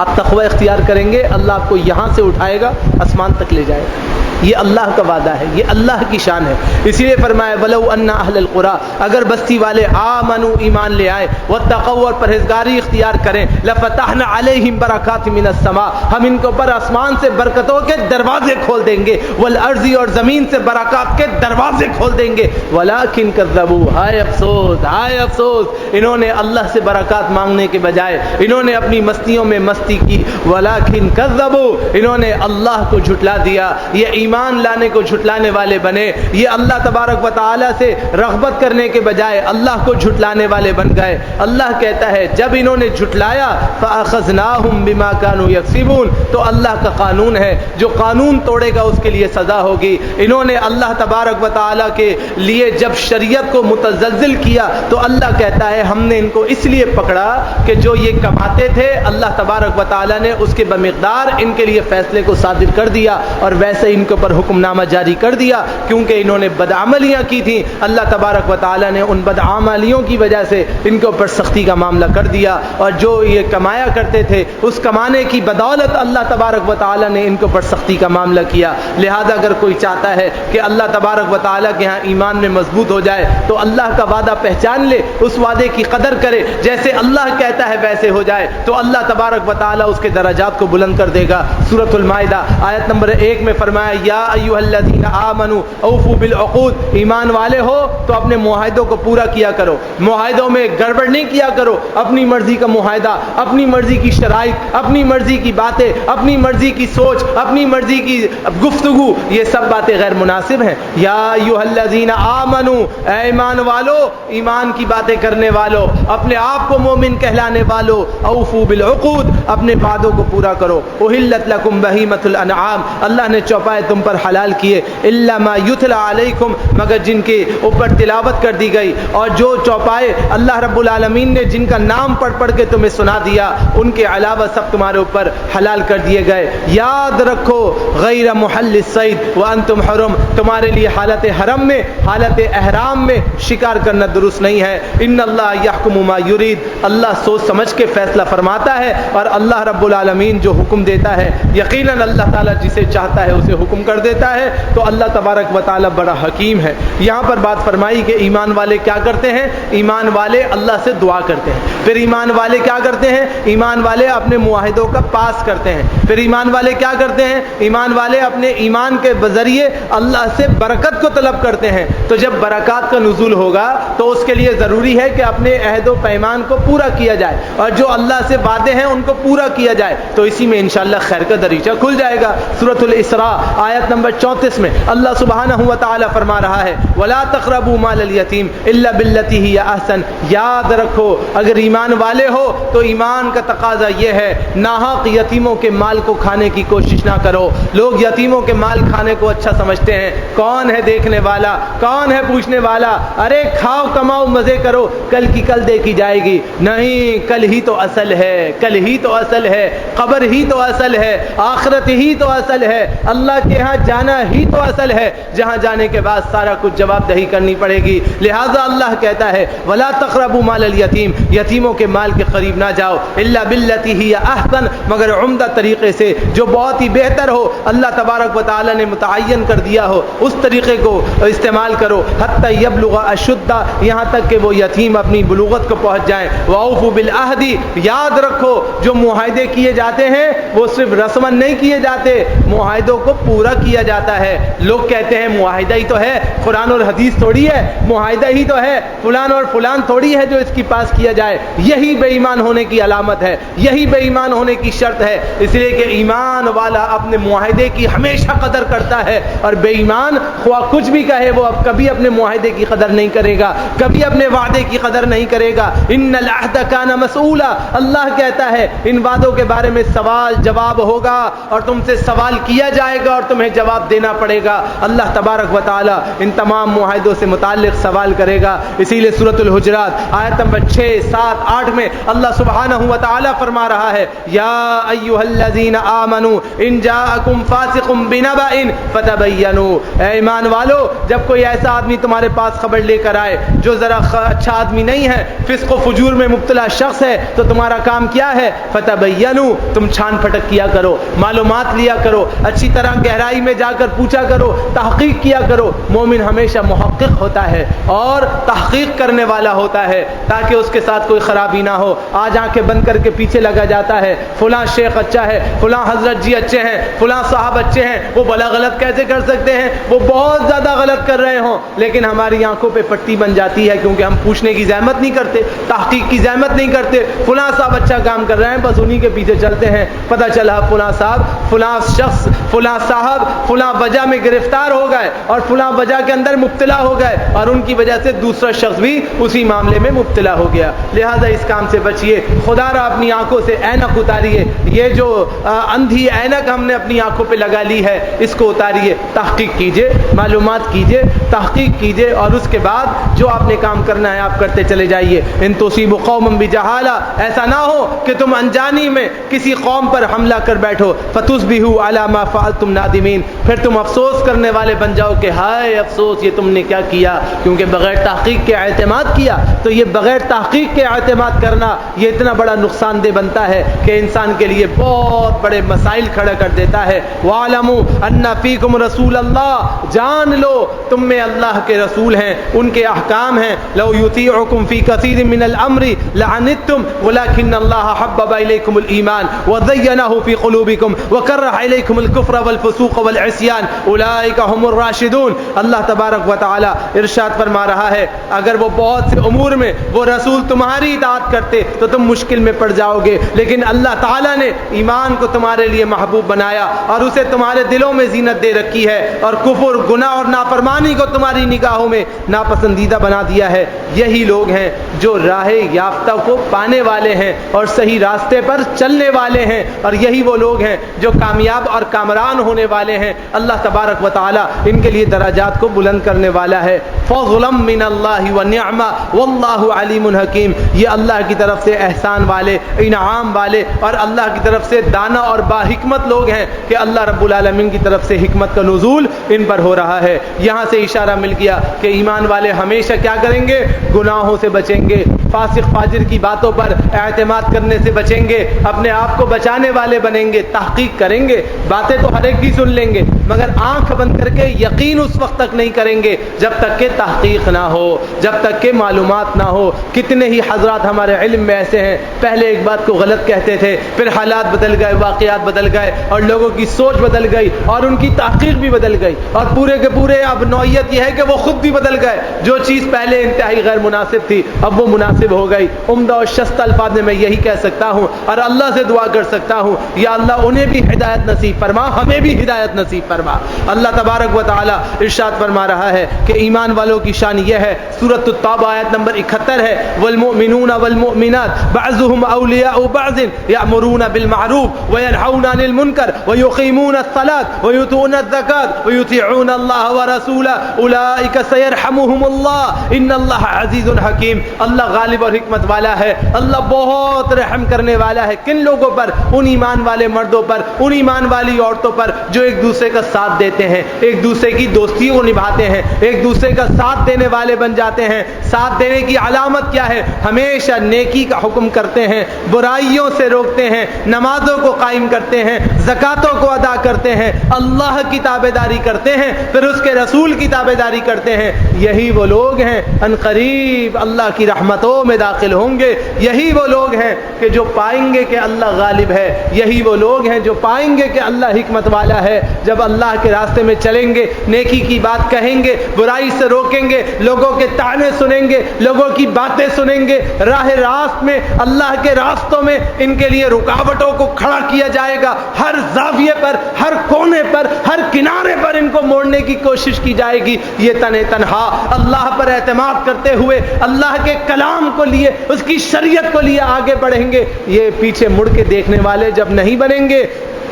آپ تقوی اختیار کریں گے، اللہ آپ کو یہاں سے اٹھائے گا، آسمان تک لے جائے گا۔ یہ اللہ کا وعدہ ہے، یہ اللہ کی شان ہے۔ اسی لیے فرمایا وَلَوْ أَنَّ أَهْلَ الْقُرَىٰ، اگر بستی والے آمنوا ایمان لے آئے، وَاتَّقَوْا اور پرہیزگاری اختیار کریں، لَفَتَحْنَا عَلَيْهِمْ بَرَكَاتٍ مِّنَ السَّمَاءِ، ہم ان کے اوپر آسمان سے برکتوں کے دروازے کھول دیں گے، وَالْأَرْضِ اور زمین سے برکات کے دروازے کھول دیں گے، وَلَٰكِن كَذَّبُوا، ہائے افسوس ہائے افسوس، انہوں نے اللہ سے برکات مانگنے کے بجائے انہوں نے اپنی مستیوں میں مستی کی، وَلَٰكِن كَذَّبُوا، انہوں نے اللہ کو جھٹلا دیا، یہ ایمان لانے کو جھٹلانے والے بنے، یہ اللہ تبارک و تعالی سے رغبت کرنے کے بجائے اللہ کو جھٹلانے والے بن گئے۔ اللہ کہتا ہے جب انہوں نے جھٹلایا فَأَخَذْنَاهُمْ بِمَا كَانُوا يَكْسِبُونَ، تو اللہ کا قانون ہے، جو قانون توڑے گا اس کے لیے سزا ہوگی۔ انہوں نے اللہ تبارک و تعالی کے لیے جب شریعت کو متزلزل کیا تو اللہ کہتا ہے ہم نے ان کو اس لیے پکڑا کہ جو یہ کماتے تھے اللہ تبارک و تعالی نے اس کے بمقدار ان کے لیے فیصلے کو صادر کر دیا، اور ویسے ان کے اوپر حکم نامہ جاری کر دیا، کیونکہ انہوں نے بدعملیاں کی تھیں۔ اللہ تبارک و تعالی نے ان بدعملیوں کی وجہ سے ان کے اوپر سختی کا معاملہ کر دیا، اور جو یہ کمایا کرتے تھے اس کمانے کی بدولت اللہ تبارک و تعالی نے ان کے اوپر سختی کا معاملہ کیا۔ لہذا اگر کوئی چاہتا ہے کہ اللہ تبارک و تعالی کے ہاں ایمان میں مضبوط ہو جائے تو اللہ کا وعدہ پہچان لے، اس وعدے کی قدر کرے، جیسے اللہ کہتا ہے ویسے ہو جائے تو اللہ تبارک و تعالی اس کے درجات کو بلند کر دے گا۔ سورۃ المائدہ آیت نمبر 1 میں فرمایا یا ایھا الذین آمنوا اوفوا بالعقود، ایمان والے ہو تو اپنے معاہدوں کو پورا کیا کرو، معاہدوں میں گڑبڑ نہیں کیا کرو۔ اپنی مرضی کا معاہدہ، اپنی مرضی کی شرائط، اپنی مرضی کی باتیں، اپنی مرضی کی سوچ، اپنی مرضی کی گفتگو، یہ سب باتیں غیر مناسب ہیں۔ یا ایھا الذین آمنوا، اے ایمان والو، ایمان کی باتیں کرنے والو، اپنے آپ کو مومن کہلانے والو، اوفوا بالعقود، اپنے وعدوں کو پورا کرو۔ احلت لکم بہیمۃ الانعام، اللہ نے چوپائے تم پر حلال کیے، الا ما یتلی علیکم، مگر جن کے اوپر تلاوت کر دی گئی، اور جو چوپائے اللہ رب العالمین نے جن کا نام پڑھ پڑھ کے تمہیں سنا دیا ان کے علاوہ سب تمہارے اوپر حلال کر دیے گئے۔ یاد رکھو غیر محل الصید وانتم حرم، تمہارے لیے حالت حرم میں، حالت احرام میں شکار کرنا درست نہیں ہے۔ ان اللہ یحکم ما یرید، اللہ سوچ سمجھ کے فیصلہ فرماتا ہے، اور اللہ رب العالمین جو حکم دیتا ہے یقیناً اللہ تعالیٰ جسے چاہتا ہے اسے حکم کر دیتا ہے۔ تو اللہ تبارک و تعالیٰ بڑا حکیم ہے۔ یہاں پر بات فرمائی کہ ایمان والے کیا کرتے ہیں؟ ایمان والے اللہ سے دعا کرتے ہیں۔ پھر ایمان والے کیا کرتے ہیں؟ ایمان والے اپنے معاہدوں کا پاس کرتے ہیں۔ پھر ایمان والے کیا کرتے ہیں؟ ایمان والے اپنے ایمان کے ذریعے اللہ سے برکت کو طلب کرتے ہیں۔ تو جب برکات کا نزول ہوگا تو اس کے لیے ضروری ہے کہ اپنے عہد و پیمان کو پورا کیا جائے، اور جو اللہ سے وعدے ہیں ان کو پورا کیا جائے، تو اسی میں انشاءاللہ خیر کا دریچہ کھل جائے گا۔ سورۃ الاسراء آیت نمبر 34 میں اللہ سبحانہ و تعالی فرما رہا ہے وَلَا تَقْرَبُوا مَالَ الْيَتِيمِ إِلَّا بِالَّتِي هِيَ أَحْسَنُ، یاد رکھو اگر ایمان والے ہو تو ایمان کا تقاضا یہ ہے ناحق یتیموں کے مال کو کھانے کی کوشش نہ کرو۔ لوگ یتیموں کے مال کھانے کو اچھا سمجھتے ہیں، کون ہے دیکھنے والا، کون ہے پوچھنے والا، ارے کھاؤ کماؤ مزے کرو، کل کی کل دیکھی جائے گی۔ نہیں، کل ہی تو اصل ہے، کل ہی تو اصل ہے، قبر ہی تو اصل ہے، آخرت ہی تو اصل ہے۔ اللہ کے یہاں جانا ہی تو اصل ہے، جہاں جانے کے بعد سارا کچھ جواب دہی کرنی پڑے گی۔ لہذا اللہ کہتا ہے ولا تقربوا مال الیتیم، یتیموں کے مال کے قریب نہ جاؤ، الا باللتی ہی احسن، مگر عمدہ طریقے سے جو بہت ہی بہتر ہو، اللہ تبارک و تعالی نے متعین کر دیا ہو، اس طریقے کو استعمال کرو۔ حتی یبلغ اشدہ، یہاں تک کہ وہ یتیم اپنی بلوغت کو پہنچ جائیں۔ واوفوا بالعہد، یاد رکھو جو معاہدے کیے جاتے ہیں وہ صرف رسماً نہیں کیے جاتے، معاہدوں کو پورا کیا جاتا ہے۔ لوگ کہتے ہیں معاہدہ ہی تو ہے، قرآن اور حدیث تھوڑی ہے، معاہدہ ہی تو ہے، فلان اور فلان تھوڑی ہے جو اس کی پاس کیا جائے۔ یہی بے ایمان ہونے کی علامت ہے، یہی بے ایمان ہونے کی شرط ہے، اس لیے کہ ایمان والا اپنے معاہدے کی ہمیشہ قدر کرتا ہے، اور بے ایمان خواہ کچھ بھی کہے وہ اب کبھی اپنے معاہدے کی قدر نہیں کرے گا، کبھی اپنے وعدے کی قدر نہیں کرے گا۔ ان العہد کان مسئولا، اللہ کہتا ہے ان وعدوں کے بارے میں سوال جواب ہوگا، اور تم سے سوال کیا جائے گا اور تمہیں جواب دینا پڑے گا۔ اللہ تبارک و تعالی ان تمام معاہدوں سے متعلق سوال کرے گا۔ اسی لیے سورۃ الحجرات آیت نمبر 6، 7، 8 میں اللہ سبحانہ و تعالی فرما رہا ہے یا ایھا الذین آمنوا ان جاءکم فاسق بنبأ فتبینوا، اے ایمان والو جب کوئی ایسا آدمی تمہارے پاس خبر لے کر آئے جو ذرا اچھا آدمی نہیں ہے، فسق و فجور میں مبتلا شخص ہے، تو تمہارا کام کیا ہے؟ فتبینوا، تم چھان پھٹک کیا کرو، معلومات لیا کرو، اچھی طرح گہرائی میں جا کر پوچھا کرو، تحقیق کیا کرو۔ مومن ہمیشہ محقق ہوتا ہے اور تحقیق کرنے والا ہوتا ہے تاکہ اس کے ساتھ کوئی خرابی نہ ہو۔ آج آنکھیں بند کر کے پیچھے لگا جاتا ہے، فلاں شیخ اچھا ہے، فلاں حضرت جی اچھے ہیں، فلاں صاحب اچھے ہیں، وہ بھلا غلط کیسے کر سکتے ہیں؟ وہ بہت زیادہ غلط کر رہے ہوں، لیکن ہماری آنکھوں پہ پٹی بن جاتی ہے کیونکہ ہم پوچھنے کی زحمت نہیں کرتے، تحقیق کی زحمت نہیں کرتے۔ فلاں صاحب اچھا کام کر رہے ہیں، بس انہی کے پیچھے چلتے ہیں۔ پتہ چلا فلاں صاحب، فلاں شخص، فلاں صاحب فلاں وجہ میں گرفتار ہو گئے اور فلاں وجہ کے اندر مبتلا ہو گئے، اور ان کی وجہ سے دوسرا شخص بھی اسی معاملے میں مبتلا ہو گیا۔ لہذا اس کام سے بچیے، خدا را اپنی آنکھوں سے اینک اتاریے، یہ جو اندھی اینک ہم نے اپنی آنکھوں پہ لگا لی ہے اس کو اتاریے، تحقیق کیجئے، معلومات کیجئے، تحقیق کیجئے، اور اس کے بعد جو آپ نے کام کرنا ہے آپ کرتے چلے جائیے۔ ان تصیبوا قوما بجہالہ، ایسا نہ ہو کہ تم انجانی میں کسی قوم پر حملہ کر بیٹھو، فتصبحوا علی ما فعلتم نادمین، پھر تم افسوس کرنے والے بن جاؤ کہ ہائے افسوس یہ تم نے کیا کیا، کیونکہ بغیر تحقیق کے اعتماد کیا۔ تو یہ بغیر تحقیق کے اعتماد کرنا یہ اتنا بڑا نقصان دہ بنتا ہے کہ انسان کے لیے بہت بڑے مسائل کھڑا کر دیتا ہے۔ وَاعْلَمُوا أَنَّ فِيكُمْ رَسُولَ اللَّهِ، جان لو تم میں اللہ کے رسول ہیں، ان کے احکام ہیں۔ لَوْ يُطِيعُكُمْ فِي كَثِيرٍ مِّنَ الْأَمْرِ لَعَنِتُّمْ وَلَكِنَّ اللَّهَ حَبَّبَ إِلَيْكُمُ الْإِيمَانَ وَزَيَّنَهُ فِي قُلُوبِكُمْ وَكَرَّهَ إِلَيْكُمُ الْكُفْرَ وَالْفُسُوقَ وَالْعِصْيَانَ أُولَٰئِكَ هُمُ الرَّاشِدُونَ۔ اللہ تبارک و تعالی ارشاد فرما رہا ہے اگر وہ بہت سے امور میں وہ رسول تمہاری اطاعت کرتے تو تم مشکل میں پڑ جاؤ گے، لیکن اللہ تعالیٰ نے ایمان کو تمہارے لیے محبوب بنایا اور اسے تمہارے دلوں میں زینت دے رکھی ہے، اور کفر، گناہ اور نافرمانی کو تمہاری نگاہوں میں ناپسندیدہ بنا دیا ہے۔ یہی لوگ ہیں جو راہ یافتہ کو پانے والے ہیں اور صحیح راستے پر چلنے والے ہیں، اور یہی وہ لوگ ہیں جو کامیاب اور کامران ہونے والے ہیں۔ اللہ تبارک و تعالی ان کے لیے درجات کو بلند کرنے والا ہے۔ فضلا من اللہ ونعمہ واللہ علیم حکیم، یہ اللہ کی طرف سے احسان والے، انعام والے اور اللہ کی طرف سے دانا اور باحکمت لوگ ہیں کہ اللہ رب العالمین کی طرف سے حکمت کا نزول ان پر ہو رہا ہے۔ یہاں سے اشارہ مل گیا کہ ایمان والے ہمیشہ کیا کریں گے؟ گناہوں سے بچیں گے، فاسق فاجر کی باتوں پر اعتماد کرنے سے بچیں گے، اپنے آپ کو بچانے والے بنیں گے، تحقیق کریں گے۔ باتیں تو ہر ایک کی سن لیں گے مگر آنکھ بند کر کے یقین اس وقت تک نہیں کریں گے جب تک کہ تحقیق نہ ہو، جب تک کہ معلومات نہ ہو۔ کتنے ہی حضرات ہمارے علم میں ایسے ہیں پہلے ایک بات کو غلط کہتے تھے، پھر حالات بدل گئے، واقعات بدل گئے اور لوگوں کی سوچ بدل گئی اور ان کی تحقیق بھی بدل گئی، اور پورے کے پورے اب نوعیت یہ ہے کہ وہ خود بھی بدل گئے۔ جو چیز پہلے انتہائی غیر مناسب تھی اب وہ مناسب ہو گئی۔ عمدہ اور شستہ الفاظ میں یہی کہہ سکتا ہوں اور اللہ سے دعا کر سکتا ہوں یا اللہ انہیں بھی ہدایت نصیب فرما، ہمیں بھی ہدایت نصیب فرما۔ اللہ تبارک و تعالی ارشاد فرما رہا ہے کہ ایمان والوں کی شان یہ ہے، سورۃ التوبہ آیت نمبر 71 ہے، والمؤمنون والمؤمنات بعضهم اولیاء بعض یأمرون بالمعروف وینہون عن المنکر ویقیمون الصلاة ویؤتون الزکاة ویطیعون اللہ ورسولہ اولئک سیرحمهم اللہ ان اللہ عزیز حکیم۔ اللہ غالب اور حکمت والا ہے، اللہ بہت رحم کرنے والا ہے۔ کن لوگوں پر؟ ان ایمان والے مردوں پر، ان ایمان والی عورتوں پر جو ایک دوسرے کا ساتھ دیتے ہیں، ایک دوسرے کی دوستی کو نبھاتے ہیں، ایک دوسرے کا ساتھ دینے والے بن جاتے ہیں۔ ساتھ دینے کی علامت کیا ہے؟ ہمیشہ نیکی کا حکم کرتے ہیں، برائیوں سے روکتے ہیں، نمازوں کو قائم کرتے ہیں، زکاتوں کو ادا کرتے ہیں، اللہ کی تابعداری کرتے ہیں، پھر اس کے رسول کی تابعداری کرتے ہیں۔ یہی وہ لوگ ہیں ان قریب اللہ کی رحمتوں میں داخل ہوں گے۔ یہی وہ لوگ ہیں کہ جو پائیں گے کہ اللہ غالب ہے، یہی وہ لوگ ہیں جو پائیں گے کہ اللہ حکمت والا ہے۔ جب اللہ کے راستے میں چلیں گے، نیکی کی بات کہیں گے، برائی سے روکیں گے، لوگوں کے طعنے سنیں گے، لوگوں کی باتیں سنیں گے، راہ راست میں اللہ کے راستوں میں ان کے لیے رکاوٹوں کو کھڑا کیا جائے گا، ہر زاویے پر، ہر کونے پر، ہر کنارے پر ان کو موڑنے کی کوشش کی جائے گی۔ یہ تنہا اللہ پر اعتماد کرتے ہوئے اللہ کے کلام کو لیے، اس کی شریعت کو لیے آگے بڑھیں گے۔ یہ پیچھے مڑ کے دیکھنے والے جب نہیں بنیں گے،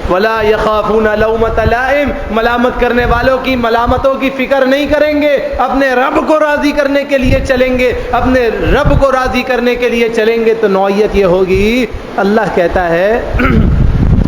وَلَا يَخَافُونَ لَوْمَةَ لَائِمٍ، ملامت کرنے والوں کی ملامتوں کی فکر نہیں کریں گے، اپنے رب کو راضی کرنے کے لیے چلیں گے، اپنے رب کو راضی کرنے کے لیے چلیں گے۔ تو نوعیت یہ ہوگی، اللہ کہتا ہے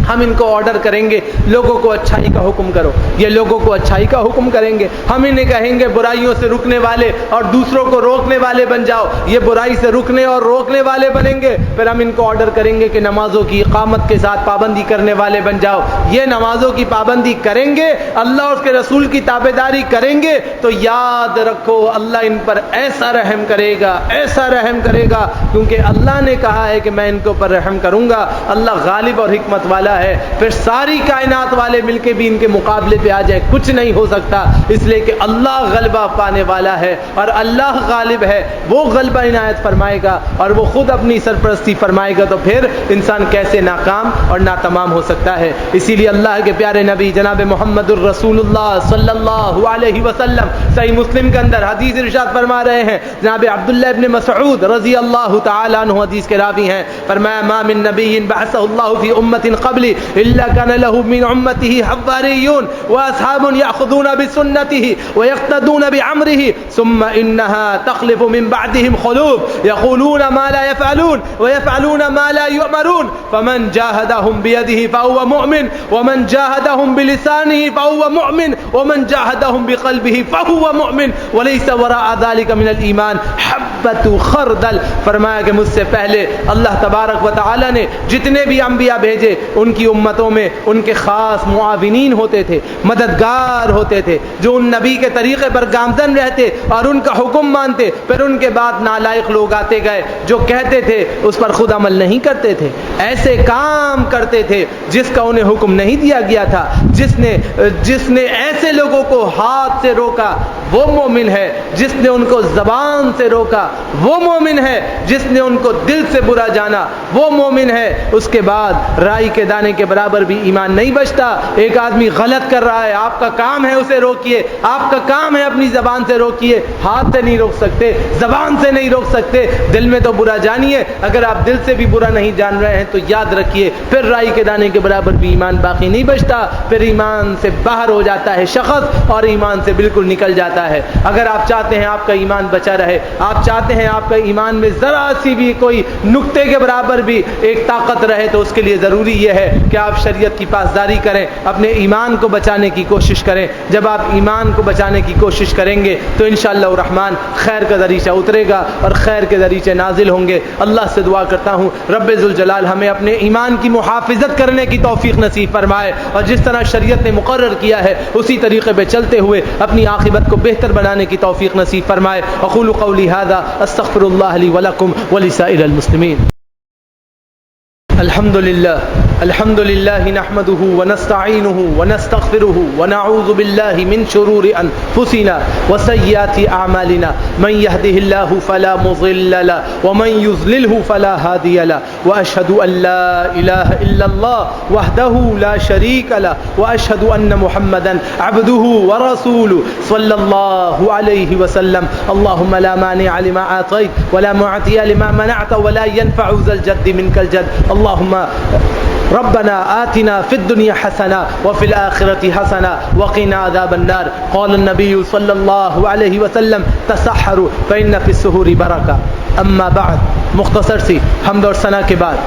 ہم ان کو آرڈر کریں گے لوگوں کو اچھائی کا حکم کرو، یہ لوگوں کو اچھائی کا حکم کریں گے۔ ہم انہیں کہیں گے برائیوں سے رکنے والے اور دوسروں کو روکنے والے بن جاؤ، یہ برائی سے رکنے اور روکنے والے بنیں گے۔ پھر ہم ان کو آرڈر کریں گے کہ نمازوں کی اقامت کے ساتھ پابندی کرنے والے بن جاؤ، یہ نمازوں کی پابندی کریں گے، اللہ اور اس کے رسول کی تابعداری کریں گے، تو یاد رکھو اللہ ان پر ایسا رحم کرے گا، ایسا رحم کرے گا، کیونکہ اللہ نے کہا ہے کہ میں ان کے اوپر رحم کروں گا۔ اللہ غالب اور حکمت والا ہے، پھر ساری کائنات والے مل کے بھی ان کے مقابلے پہ آ جائے کچھ نہیں ہو سکتا، اس لیے کہ اللہ غلبہ پانے والا ہے اور اللہ غالب ہے، وہ غلبہ عنایت فرمائے گا اور وہ خود اپنی سرپرستی فرمائے گا، تو پھر انسان کیسے ناکام اور ناتمام ہو سکتا ہے۔ اسی لیے اللہ کے پیارے نبی جناب محمد الرسول اللہ صلی اللہ علیہ وسلم صحیح مسلم کے اندر حدیث ارشاد فرما رہے ہیں، جناب عبداللہ ابن مسعود رضی اللہ تعالی عنہ حدیث کے راوی ہیں، فرمایا ما من نبی بعثہ اللہ فی امت قبلی الا كان له من امته حواريون واصحاب ياخذون بسنته ويقتدون بعمره ثم انها تخلف من بعدهم خلوف يقولون ما لا يفعلون ويفعلون ما لا يؤمرون فمن جاهدهم بيده فهو مؤمن ومن جاهدهم بلسانه فهو مؤمن ومن جاهدهم بقلبه فهو مؤمن وليس وراء ذلك من الايمان حبة خردل۔ فرمایا کہ مجھ سے پہلے اللہ تبارک و تعالی نے جتنے بھی انبیاء بھیجے ان کی امتوں میں ان کے خاص معاونین ہوتے تھے، مددگار ہوتے تھے، جو ان نبی کے طریقے پر گامزن رہتے اور ان کا حکم مانتے۔ پھر ان کے بعد نالائق لوگ آتے گئے جو کہتے تھے اس پر خود عمل نہیں کرتے تھے، ایسے کام کرتے تھے جس کا انہیں حکم نہیں دیا گیا تھا۔ جس نے ایسے لوگوں کو ہاتھ سے روکا وہ مومن ہے، جس نے ان کو زبان سے روکا وہ مومن ہے، جس نے ان کو دل سے برا جانا وہ مومن ہے۔ اس کے بعد رائی کے دانے کے برابر بھی ایمان نہیں بچتا۔ ایک آدمی غلط کر رہا ہے، آپ کا کام ہے اسے روکیے، آپ کا کام ہے اپنی زبان سے روکیے، ہاتھ سے نہیں روک سکتے، زبان سے نہیں روک سکتے، دل میں تو برا جانیے۔ اگر آپ دل سے بھی برا نہیں جان رہے ہیں تو یاد رکھیے پھر رائی کے دانے کے برابر بھی ایمان باقی نہیں بچتا، پھر ایمان سے باہر ہو جاتا ہے شخص اور ایمان سے بالکل نکل جاتا ہے۔ اگر آپ چاہتے ہیں آپ کا ایمان بچا رہے، آپ چاہتے ہیں آپ کا ایمان میں ذرا سی بھی کوئی نقطے کے برابر بھی ایک طاقت رہے، تو اس کے لیے ضروری یہ ہے کہ آپ شریعت کی پاسداری کریں، اپنے ایمان کو بچانے کی کوشش کریں۔ جب آپ ایمان کو بچانے کی کوشش کریں گے تو انشاءاللہ الرحمن خیر کا دریچہ اترے گا اور خیر کے دریچے نازل ہوں گے۔ اللہ سے دعا کرتا ہوں رب ذوالجلال ہمیں اپنے ایمان کی محافظت کرنے کی توفیق نصیب فرمائے، اور جس طرح شریعت نے مقرر کیا ہے اسی طریقے پہ چلتے ہوئے اپنی عاقبت کو بہتر بنانے کی توفیق نصیب فرمائے۔ اقول قولی ھذا استغفر اللہ لی ولکم ولسائر المسلمین۔ الحمد لله نحمده ونستعينه ونستغفره ونعوذ بالله من شرور أنفسنا وسيئات أعمالنا من يهده الله فلا مضل له ومن يضلله فلا هادي له وأشهد أن لا إله إلا الله وحده لا شريك له وأشهد أن محمدا عبده ورسوله صلى الله عليه وسلم اللهم لا مانع لما أعطيت ولا معطي لما منعت ولا ينفع ذا الجد منك الجد اللهم ربنا آتنا في الدنيا حسنة وفي الآخرة حسنة وقنا عذاب النار قال النبي صلى الله عليه وسلم تسحروا فإن في السحور بركة۔ اما بعد، مختصر سی حمد اور ثنا کے بعد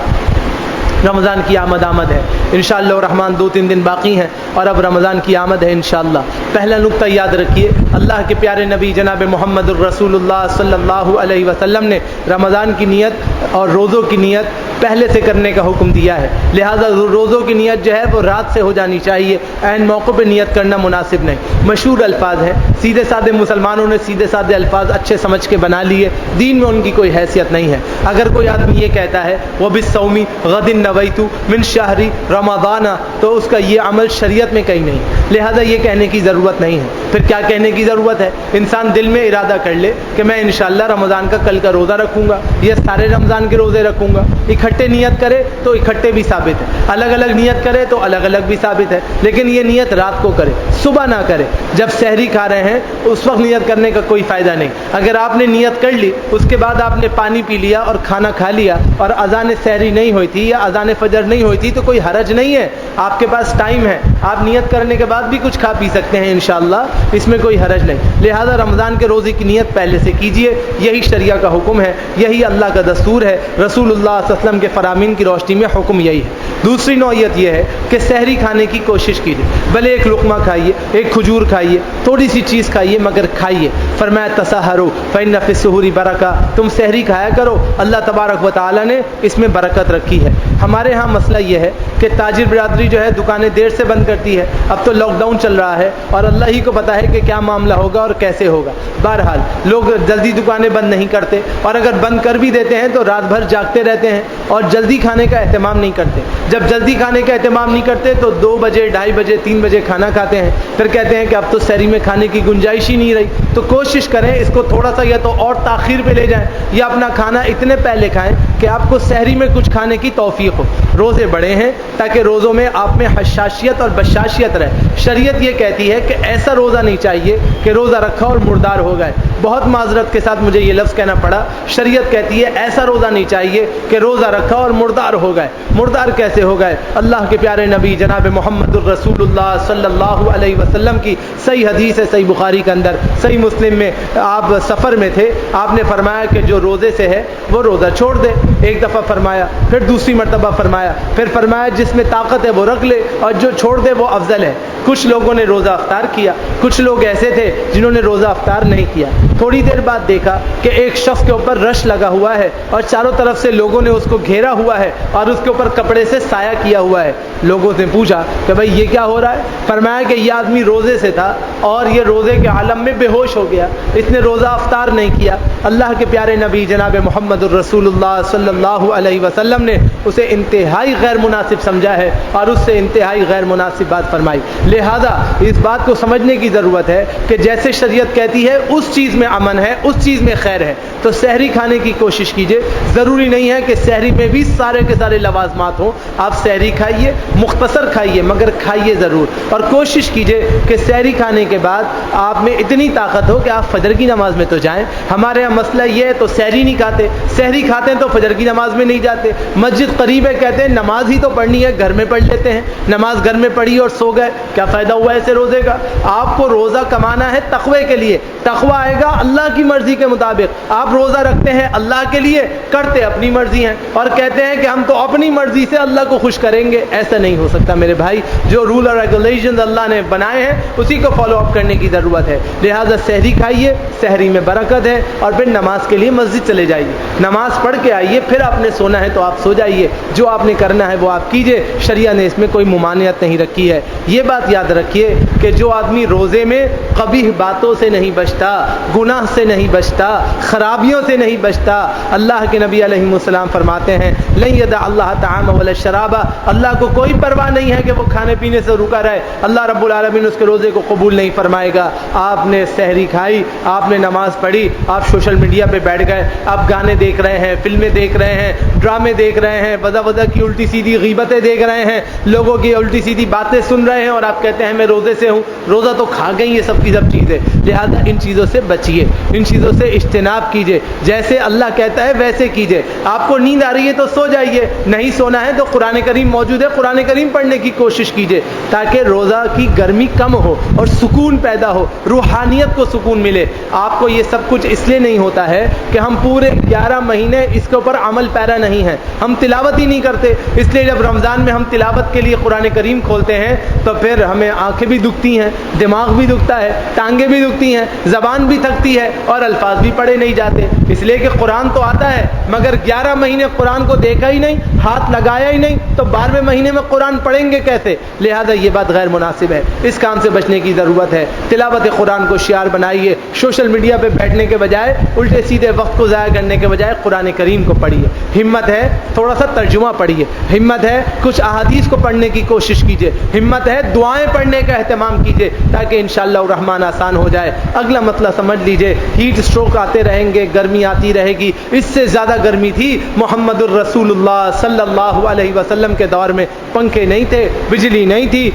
رمضان کی آمد ہے انشاءاللہ الرحمن، 2-3 دن باقی ہیں اور اب رمضان کی آمد ہے انشاءاللہ۔ پہلا نقطہ یاد رکھیے، اللہ کے پیارے نبی جناب محمد الرسول اللہ صلی اللہ علیہ وسلم نے رمضان کی نیت اور روزوں کی نیت پہلے سے کرنے کا حکم دیا ہے، لہذا روزوں کی نیت جو ہے وہ رات سے ہو جانی چاہیے، عین موقع پہ نیت کرنا مناسب نہیں۔ مشہور الفاظ ہیں، سیدھے سادے مسلمانوں نے سیدھے سادے الفاظ اچھے سمجھ کے بنا لیے، دین میں ان کی کوئی حیثیت نہیں ہے۔ اگر کوئی آدمی یہ کہتا ہے وَبِالصَّوْمِ غَدٍ نَوَيْتُ مِنْ شَهْرِ رَمَضَانَ، تو اس کا یہ عمل شریعت میں کہیں نہیں، لہذا یہ کہنے کی ضرورت نہیں ہے۔ پھر کیا کہنے کی ضرورت ہے؟ انسان دل میں ارادہ کر لے کہ میں انشاءاللہ رمضان کا کل کا روزہ رکھوں گا یا سارے رمضان کے روزے رکھوں گا۔ اکٹھے نیت کرے تو اکٹھے بھی ثابت ہے، الگ الگ نیت کرے تو الگ الگ بھی ثابت ہے، لیکن یہ نیت رات کو کرے، صبح نہ کرے۔ جب سحری کھا رہے ہیں اس وقت نیت کرنے کا کوئی فائدہ نہیں۔ اگر آپ نے نیت کر لی، اس کے بعد آپ نے پانی پی لیا اور کھانا کھا لیا اور اذان سحری نہیں ہوئی تھی یا اذان فجر نہیں ہوئی تھی تو کوئی حرج نہیں ہے، آپ کے پاس ٹائم ہے، آپ نیت کرنے کے بعد بھی کچھ کھا پی سکتے ہیں انشاءاللہ، اس میں کوئی حرج نہیں۔ لہذا رمضان کے روزے کی نیت پہلے سے کیجئے، یہی شریعہ کا حکم ہے، یہی اللہ کا دستور ہے، رسول اللہ صلی اللہ علیہ وسلم کے فرامین کی روشنی میں حکم یہی ہے۔ دوسری نوعیت یہ ہے کہ سحری کھانے کی کوشش کیجیے، بھلے ایک لقمہ کھائیے، ایک کھجور کھائیے، تھوڑی سی چیز کھائیے مگر کھائیے۔ فرمایا تسحروا فإن فی السحور برکہ، تم سحری کھایا کرو، اللہ تبارک و تعالی نے اس میں برکت رکھی ہے۔ ہمارے ہاں مسئلہ یہ ہے کہ تاجر برادری جو ہے دکانیں دیر سے بند کرتی ہے، اب تو لاک ڈاؤن چل رہا ہے اور اللہ ہی کو پتہ ہے کہ کیا معاملہ ہوگا اور کیسے ہوگا۔ بہرحال لوگ جلدی دکانیں بند نہیں کرتے، اور اگر بند کر بھی دیتے ہیں تو رات بھر جاگتے رہتے ہیں اور جلدی کھانے کا اہتمام نہیں کرتے۔ جب جلدی کھانے کا اہتمام نہیں کرتے تو 2 بجے 2:30 بجے 3 بجے کھانا کھاتے ہیں، پھر کہتے ہیں کہ اب تو سحری میں کھانے کی گنجائش ہی نہیں رہی۔ تو کوشش کریں اس کو تھوڑا سا یا تو اور تاخیر پہ لے جائیں یا اپنا کھانا اتنے پہلے کھائیں کہ آپ کو سحری میں کچھ کھانے کی توفیق ہو۔ روزے بڑے ہیں تاکہ روزوں میں آپ میں حشاشیت اور بشاشیت رہے۔ شریعت یہ کہتی ہے کہ ایسا روزہ نہیں چاہیے کہ روزہ رکھا اور مردار ہو گئے۔ بہت معذرت کے ساتھ مجھے یہ لفظ کہنا پڑا، شریعت کہتی ہے ایسا روزہ نہیں چاہیے کہ روزہ رکھا اور مردار ہو گئے۔ مردار کیسے ہو گئے؟ اللہ کے پیارے نبی جناب محمد الرسول اللہ صلی اللہ علیہ وسلم کی صحیح حدیث ہے، صحیح بخاری کے اندر، صحیح مسلم میں، آپ سفر میں تھے، آپ نے فرمایا کہ جو روزے سے ہے وہ روزہ چھوڑ دے۔ ایک دفعہ فرمایا، پھر دوسری مرتبہ فرمایا، پھر فرمایا جس میں طاقت ہے وہ رکھ لے اور جو چھوڑ دے وہ افضل ہے۔ کچھ لوگوں نے روزہ افطار کیا، کچھ لوگ ایسے تھے جنہوں نے روزہ افطار نہیں کیا۔ تھوڑی دیر بعد دیکھا کہ ایک شخص کے اوپر رش لگا ہوا ہے اور چاروں طرف سے لوگوں نے اس کو گھیرا ہوا ہے اور اس کے اوپر کپڑے سے سایہ کیا ہوا ہے۔ لوگوں سے پوچھا کہ بھائی یہ کیا ہو رہا ہے؟ فرمایا کہ یہ آدمی روزے سے تھا اور یہ روزے کے عالم میں بے ہوش ہو گیا، اس نے روزہ افطار نہیں کیا۔ اللہ کے پیارے نبی جناب محمد الرسول اللہ صلی اللہ علیہ وسلم نے اسے انتہائی غیر مناسب سمجھا ہے اور اس سے انتہائی غیر مناسب بات فرمائی۔ لہذا اس بات کو سمجھنے کی ضرورت ہے کہ جیسے شریعت کہتی ہے اس چیز میں امن ہے، اس چیز میں خیر ہے، تو سحری کھانے کی کوشش کیجئے۔ ضروری نہیں ہے کہ سحری میں بھی سارے کے سارے لوازمات ہوں، آپ سحری کھائیے، مختصر کھائیے مگر کھائیے ضرور، اور کوشش کیجئے کہ سحری کھانے کے بعد آپ میں اتنی طاقت ہو کہ آپ فجر کی نماز میں تو جائیں۔ ہمارے یہاں مسئلہ یہ ہے تو سحری نہیں کھاتے، سحری کھاتے ہیں تو فجر کی نماز میں نہیں جاتے۔ مسجد قریب ہے، کہتے ہیں نماز ہی تو پڑھنی ہے، گھر میں پڑھ لیتے ہیں، نماز گھر میں پڑھی اور سو گئے، کیا فائدہ ہوا ایسے روزے کا؟ آپ کو روزہ کمانا ہے تقوی کے لیے، تقوی آئے گا اللہ کی مرضی کے مطابق۔ آپ روزہ رکھتے ہیں اللہ کے لیے، کرتے اپنی مرضی ہیں اور کہتے ہیں کہ ہم تو اپنی مرضی سے اللہ کو خوش کریں گے، ایسا نہیں ہو سکتا میرے بھائی۔ جو رول اور ریگولیشنز اللہ نے بنائے ہیں اسی کو فالو اپ کرنے کی ضرورت ہے۔ لہذا سحری کھائیے، سحری میں برکت ہے، اور پھر نماز کے لیے مسجد چلے جائیے، نماز پڑھ کے آئیے، پھر آپ نے سونا ہے تو آپ سو جائیے، جو آپ نے کرنا ہے وہ آپ کیجئے، شریعہ نے اس میں کوئی ممانعت نہیں رکھی ہے۔ یہ بات یاد رکھیے کہ جو آدمی روزے میں قبیح باتوں سے نہیں بچتا، گناہ سے نہیں بچتا، خرابیوں سے نہیں بچتا، اللہ کے نبی علیہ السلام فرماتے ہیں لن یدع اللہ طعام ولا شراب، اللہ کو کوئی پرواہ نہیں ہے کہ وہ کھانے پینے سے رکا رہے، اللہ رب العالمین اس کے روزے کو قبول نہیں فرمائے گا۔ آپ نے سحری کھائی، آپ نے نماز پڑھی، آپ سوشل میڈیا پہ بیٹھ گئے، آپ گانے دیکھ رہے ہیں، فلمیں دیکھ رہے ہیں، ڈرامے دیکھ رہے ہیں، وضع کی الٹی سیدھی غیبتیں دیکھ رہے ہیں، لوگوں کی الٹی سیدھی باتیں سن رہے ہیں، اور آپ کہتے ہیں میں روزے سے ہوں۔ روزہ تو کھا گئی یہ سب کی سب چیزیں، لہذا ان چیزوں سے بچیے، ان چیزوں سے اجتناب کیجئے، جیسے اللہ کہتا ہے ویسے کیجئے۔ آپ کو نیند آ رہی ہے تو سو جائیے، نہیں سونا ہے تو قرآن کریم موجود ہے، قرآن کریم پڑھنے کی کوشش کیجئے تاکہ روزہ کی گرمی کم ہو اور سکون پیدا ہو، روحانیت کو سکون ملے۔ آپ کو یہ سب کچھ اس لیے نہیں ہوتا ہے کہ ہم پورے 11 مہینے اس کے اوپر عمل پیرا نہیں ہیں، ہم تلاوت ہی نہیں کرتے جاتے. اس لیے جب رمضان میں ہم تلاوت کے لیے قرآن کریم کھولتے ہیں تو پھر ہمیں آنکھیں بھی دکھتی ہیں, دماغ بھی دکھتا ہے, ٹانگیں بھی دکھتی ہیں, زبان بھی تھکتی ہے اور الفاظ بھی پڑھے نہیں جاتے. اس لیے کہ قرآن تو آتا ہے مگر 11 مہینے قرآن کو دیکھا ہی نہیں, ہاتھ لگایا ہی نہیں, تو 12ویں مہینے میں قرآن پڑھیں گے کیسے؟ لہذا یہ بات غیر مناسب ہے. اس کام سے بچنے کی ضرورت ہے. تلاوت قرآن کو شعار بنائیے. سوشل میڈیا پہ بیٹھنے کے بجائے, الٹے سیدھے وقت کو ضائع کرنے کے بجائے قرآن کریم کو پڑھیے. ہمت ہے تھوڑا سا ترجمہ پڑھیے, ہمت ہے کچھ احادیث کو پڑھنے کی کوشش کیجیے, ہمت ہے دعائیں پڑھنے کا اہتمام کیجیے تاکہ انشاءاللہ الرحمن آسان ہو جائے. اگلا مسئلہ سمجھ لیجیے, ہیٹ اسٹروک آتے رہیں گے, گرمی آتی رہے گی. اس سے زیادہ گرمی تھی محمد الرسول اللہ صلی اللہ علیہ وسلم کے دور میں. پنکھے نہیں تھے, بجلی نہیں تھی,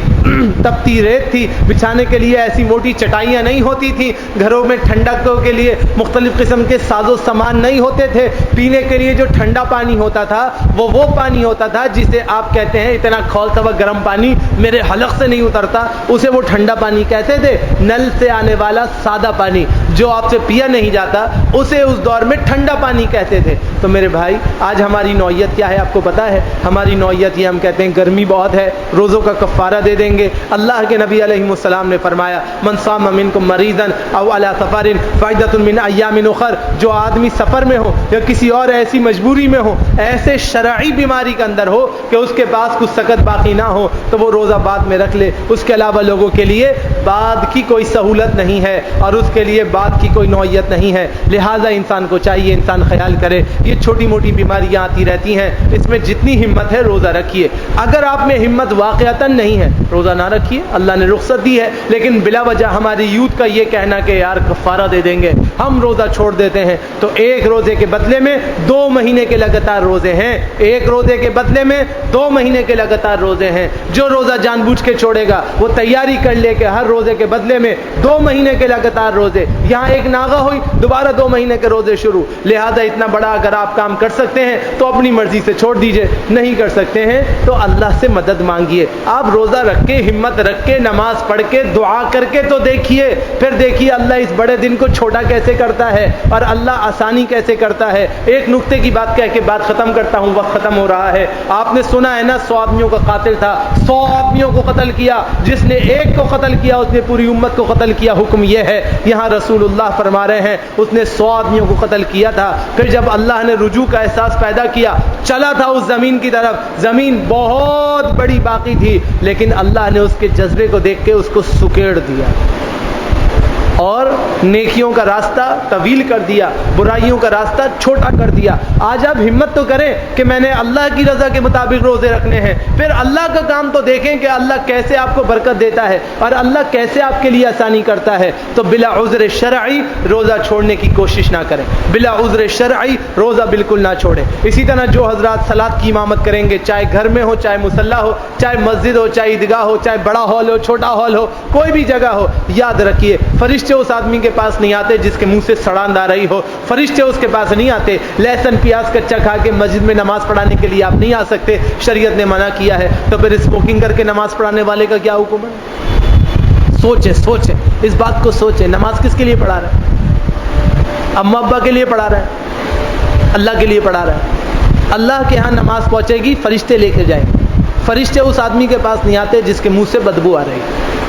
تپتی ریت تھی, بچھانے کے لیے ایسی موٹی چٹائیاں نہیں ہوتی تھیں, گھروں میں ٹھنڈک کے لیے مختلف قسم کے ساز و سامان نہیں ہوتے تھے. پینے کے لیے جو ٹھنڈا پانی ہوتا تھا وہ پانی ہوتا تھا جسے آپ کہتے ہیں اتنا کھولتا ہوا گرم پانی میرے حلق سے نہیں اترتا, اسے وہ ٹھنڈا پانی کہتے تھے. نل سے آنے والا سادہ پانی جو آپ سے پیا نہیں جاتا اسے اس دور میں ٹھنڈا پانی کہتے تھے. تو میرے بھائی آج ہماری نوعیت کیا ہے آپ کو پتا ہے؟ ہماری نوعیت یہ, ہم کہتے ہیں گرمی بہت ہے, روزوں کا کفارہ دے دیں گے. اللہ کے نبی علیہ السلام نے فرمایا من صام منکم مریضا او علی سفر فعدۃ من ایام اخر, جو آدمی سفر میں ہو یا کسی اور ایسی مجبوری میں ہو, ایسے شرعی بیماری کے اندر ہو کہ اس کے پاس کچھ سکت باقی نہ ہو, تو وہ روزہ بعد میں رکھ لے. اس کے علاوہ لوگوں کے لیے بعد کی کوئی سہولت نہیں ہے اور اس کے لیے بعد کی کوئی نوعیت نہیں ہے. لہٰذا انسان کو چاہیے, انسان خیال کرے یہ چھوٹی موٹی بیماریاں آتی رہتی ہیں, اس میں جتنی ہمت ہے روزہ رکھیے. اگر آپ میں ہمت واقعتاً نہیں ہے روزہ نہ رکھیے, اللہ نے رخصت دی ہے. لیکن بلا وجہ ہماری یوتھ کا یہ کہنا کہ یار کفارہ دے دیں گے, ہم روزہ چھوڑ دیتے ہیں, تو ایک روزے کے بدلے میں 2 مہینے کے لگاتار روزے ہیں. ایک روزے کے بدلے میں 2 مہینے کے لگاتار روزے ہیں. جو روزہ جان بوجھ کے چھوڑے گا وہ تیاری کر لے کہ ہر روزے کے بدلے میں 2 مہینے کے لگاتار روزے. یہاں ایک ناغہ ہوئی, دوبارہ 2 مہینے کے روزے شروع. لہذا اتنا بڑا اگر آپ کام کر سکتے ہیں تو اپنی مرضی سے چھوڑ دیجئے, نہیں کر سکتے ہیں تو اللہ سے مدد مانگیے. آپ روزہ رکھ کے, ہمت رکھ کے, نماز پڑھ کے, دعا کر کے تو دیکھیے, پھر دیکھیے اللہ اس بڑے دن کو چھوٹا کیسے کرتا ہے اور اللہ آسانی کیسے کرتا ہے. ایک نقطے کی بات کہہ کے بات ختم کرتا ہوں, وقت ختم ہو رہا ہے. آپ نے سنا ہے نا 100 آدمیوں کا قاتل تھا, 100 آدمیوں کو قتل کیا. جس نے ایک کو قتل کیا اس نے پوری امت کو قتل کیا. حکم یہ ہے, یہاں رسول اللہ فرما رہے ہیں اس نے 100 آدمیوں کو قتل کیا تھا. پھر جب اللہ نے رجوع کا احساس پیدا کیا, چلا تھا اس زمین کی طرف, زمین بہت بڑی باقی تھی, لیکن اللہ نے اس کے جذبے کو دیکھ کے اس کو سکیڑ دیا اور نیکیوں کا راستہ طویل کر دیا, برائیوں کا راستہ چھوٹا کر دیا. آج آپ ہمت تو کریں کہ میں نے اللہ کی رضا کے مطابق روزے رکھنے ہیں, پھر اللہ کا کام تو دیکھیں کہ اللہ کیسے آپ کو برکت دیتا ہے اور اللہ کیسے آپ کے لیے آسانی کرتا ہے. تو بلا عذر شرعی روزہ چھوڑنے کی کوشش نہ کریں, بلا عذر شرعی روزہ بالکل نہ چھوڑیں. اسی طرح جو حضرات صلاۃ کی امامت کریں گے, چاہے گھر میں ہو, چاہے مصلی ہو, چاہے مسجد ہو, چاہے عیدگاہ ہو, چاہے بڑا ہال ہو, چھوٹا ہال ہو, کوئی بھی جگہ ہو, یاد رکھیے فرشتے اس آدمی کے پاس نہیں آتے جس کے منہ سے سڑان آ رہی ہو. فرشتے اس کے پاس نہیں آتے. لہسن پیاز کچا کھا کے مسجد میں نماز پڑھانے کے لیے آپ نہیں آ سکتے, شریعت نے منع کیا ہے. تو پھر اسموکنگ کر کے نماز پڑھانے والے کا کیا حکم ہے؟ سوچیں اس بات کو سوچیں. نماز کس کے لیے پڑھا رہا ہے؟ اماں ابا کے لیے پڑھا رہا ہے؟ اللہ کے لیے پڑھا رہا ہے. اللہ کے ہاں نماز پہنچے گی, فرشتے لے کے جائیں. فرشتے اس آدمی کے پاس نہیں آتے جس کے منہ سے بدبو آ رہی.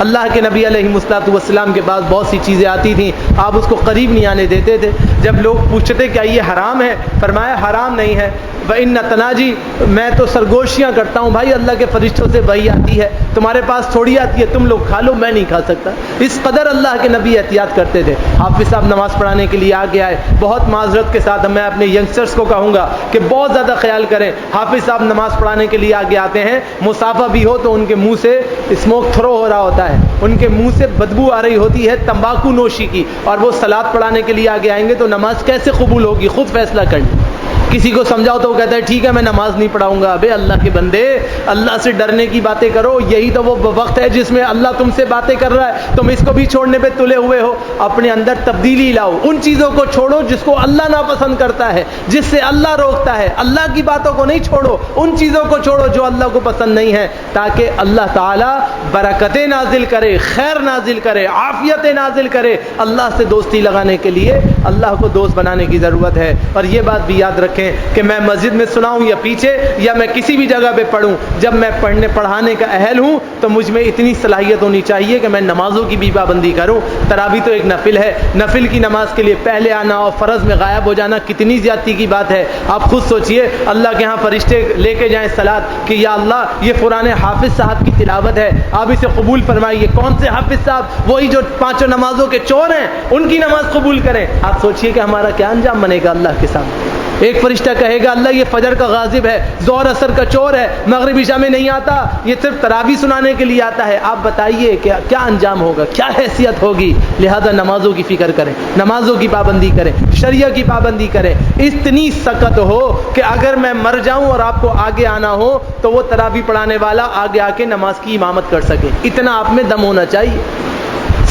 اللہ کے نبی علیہ الصلوۃ والسلام کے پاس بہت سی چیزیں آتی تھیں, آپ اس کو قریب نہیں آنے دیتے تھے. جب لوگ پوچھتے کیا یہ حرام ہے, فرمایا حرام نہیں ہے. وَإِنَّ تَنَاجِي, میں تو سرگوشیاں کرتا ہوں بھائی, اللہ کے فرشتوں سے وحی آتی ہے, تمہارے پاس تھوڑی آتی ہے, تم لوگ کھا لو, میں نہیں کھا سکتا. اس قدر اللہ کے نبی احتیاط کرتے تھے. حافظ صاحب نماز پڑھانے کے لیے آگے آئے, بہت معذرت کے ساتھ میں اپنے ینگسٹرز کو کہوں گا کہ بہت زیادہ خیال کریں. حافظ صاحب نماز پڑھانے کے لیے آگے آتے ہیں, مسافہ بھی ہو تو ان کے منہ سے اسموک تھرو ہو رہا ہوتا ہے, ان کے منہ سے بدبو آ رہی ہوتی ہے تمباکو نوشی کی, اور وہ صلاۃ پڑھانے کے لیے آگے آئیں گے تو نماز کیسے قبول ہوگی؟ خود فیصلہ کر لیں. کسی کو سمجھاؤ تو وہ کہتا ہے ٹھیک ہے میں نماز نہیں پڑھاؤں گا. ابے اللہ کے بندے, اللہ سے ڈرنے کی باتیں کرو. یہی تو وہ وقت ہے جس میں اللہ تم سے باتیں کر رہا ہے, تم اس کو بھی چھوڑنے پہ تلے ہوئے ہو. اپنے اندر تبدیلی لاؤ, ان چیزوں کو چھوڑو جس کو اللہ ناپسند کرتا ہے, جس سے اللہ روکتا ہے. اللہ کی باتوں کو نہیں چھوڑو, ان چیزوں کو چھوڑو جو اللہ کو پسند نہیں ہے, تاکہ اللہ تعالی برکتیں نازل کرے, خیر نازل کرے, عافیت نازل کرے. اللہ سے دوستی لگانے کے لیے اللہ کو دوست بنانے کی ضرورت ہے. اور یہ بات بھی یاد رکھیں ہیں کہ میں مسجد میں سناؤں یا پیچھے یا میں کسی بھی جگہ پہ پڑھوں، جب میں پڑھنے پڑھانے کا اہل ہوں تو مجھ میں اتنی صلاحیت ہونی چاہیے کہ میں نمازوں کی بھی پابندی کروں۔ تراویح تو ایک نفل ہے، نفل کی نماز کے لیے پہلے آنا اور فرض میں غائب ہو جانا کتنی زیادتی کی بات ہے۔ آپ خود سوچئے، اللہ کے ہاں فرشتے لے کے جائیں صلاۃ کہ یا اللہ یہ فلاں حافظ صاحب کی تلاوت ہے، آپ اسے قبول فرمائیے۔ کون سے حافظ صاحب؟ وہی جو 5 نمازوں کے چور ہیں، ان کی نماز قبول کریں۔ آپ سوچئے کہ ہمارا کیا انجام بنے گا اللہ کے سامنے۔ ایک فرشتہ کہے گا اللہ یہ فجر کا غاضب ہے، ظہر عصر کا چور ہے، مغرب عشاء میں نہیں آتا، یہ صرف تراویح سنانے کے لیے آتا ہے۔ آپ بتائیے کیا انجام ہوگا، کیا حیثیت ہوگی؟ لہذا نمازوں کی فکر کریں، نمازوں کی پابندی کریں، شریعت کی پابندی کریں، اتنی سکت ہو کہ اگر میں مر جاؤں اور آپ کو آگے آنا ہو تو وہ تراویح پڑھانے والا آگے آ کے نماز کی امامت کر سکے۔ اتنا آپ میں دم ہونا چاہیے۔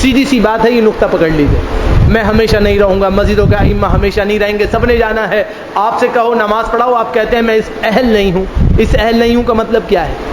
سیدھی سی بات ہے، یہ نقطہ پکڑ لیجیے۔ میں ہمیشہ نہیں رہوں گا، مسجدوں کے ائمہ ہمیشہ نہیں رہیں گے، سب نے جانا ہے۔ آپ سے کہو نماز پڑھاؤ، آپ کہتے ہیں میں اس اہل نہیں ہوں۔ اس اہل نہیں ہوں کا مطلب کیا ہے؟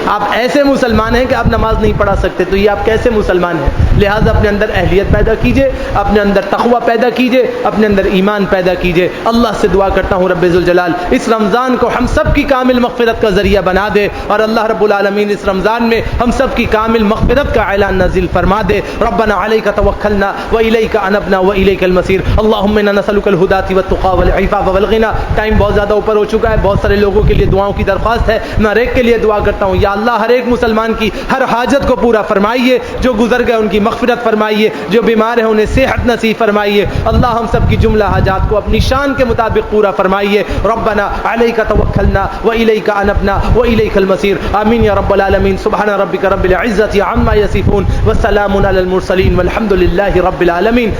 آپ ایسے مسلمان ہیں کہ آپ نماز نہیں پڑھا سکتے، تو یہ آپ کیسے مسلمان ہیں؟ لہٰذا اپنے اندر اہلیت پیدا کیجئے، اپنے اندر تقوی پیدا کیجئے، اپنے اندر ایمان پیدا کیجئے۔ اللہ سے دعا کرتا ہوں رب ذوالجلال اس رمضان کو ہم سب کی کامل مغفرت کا ذریعہ بنا دے، اور اللہ رب العالمین اس رمضان میں ہم سب کی کامل مغفرت کا اعلان نازل فرما دے۔ ربنا علیک توکلنا والیک انبنا والیک المصیر۔ اللهم انا نسألک الہدی والتقی والعفاف والغنی۔ ٹائم بہت زیادہ اوپر ہو چکا ہے، بہت سارے لوگوں کے لیے دعاؤں کی درخواست ہے، میں ہر ایک کے لیے دعا کرتا ہوں یا اللہ ہر ایک مسلمان کی ہر حاجت کو پورا فرمائیے، جو گزر گئے ان کی مغفرت فرمائیے، جو بیمار ہیں انہیں صحت نصیب فرمائیے۔ اللہ ہم سب کی جملہ حاجات کو اپنی شان کے مطابق پورا فرمائیے۔ ربنا علیک توکلنا والیک انبنا والیک المصیر۔ آمین یا رب العالمین۔ سبحان ربک رب العزۃ عما یصفون وسلام علی المرسلین والحمد للہ رب العالمین۔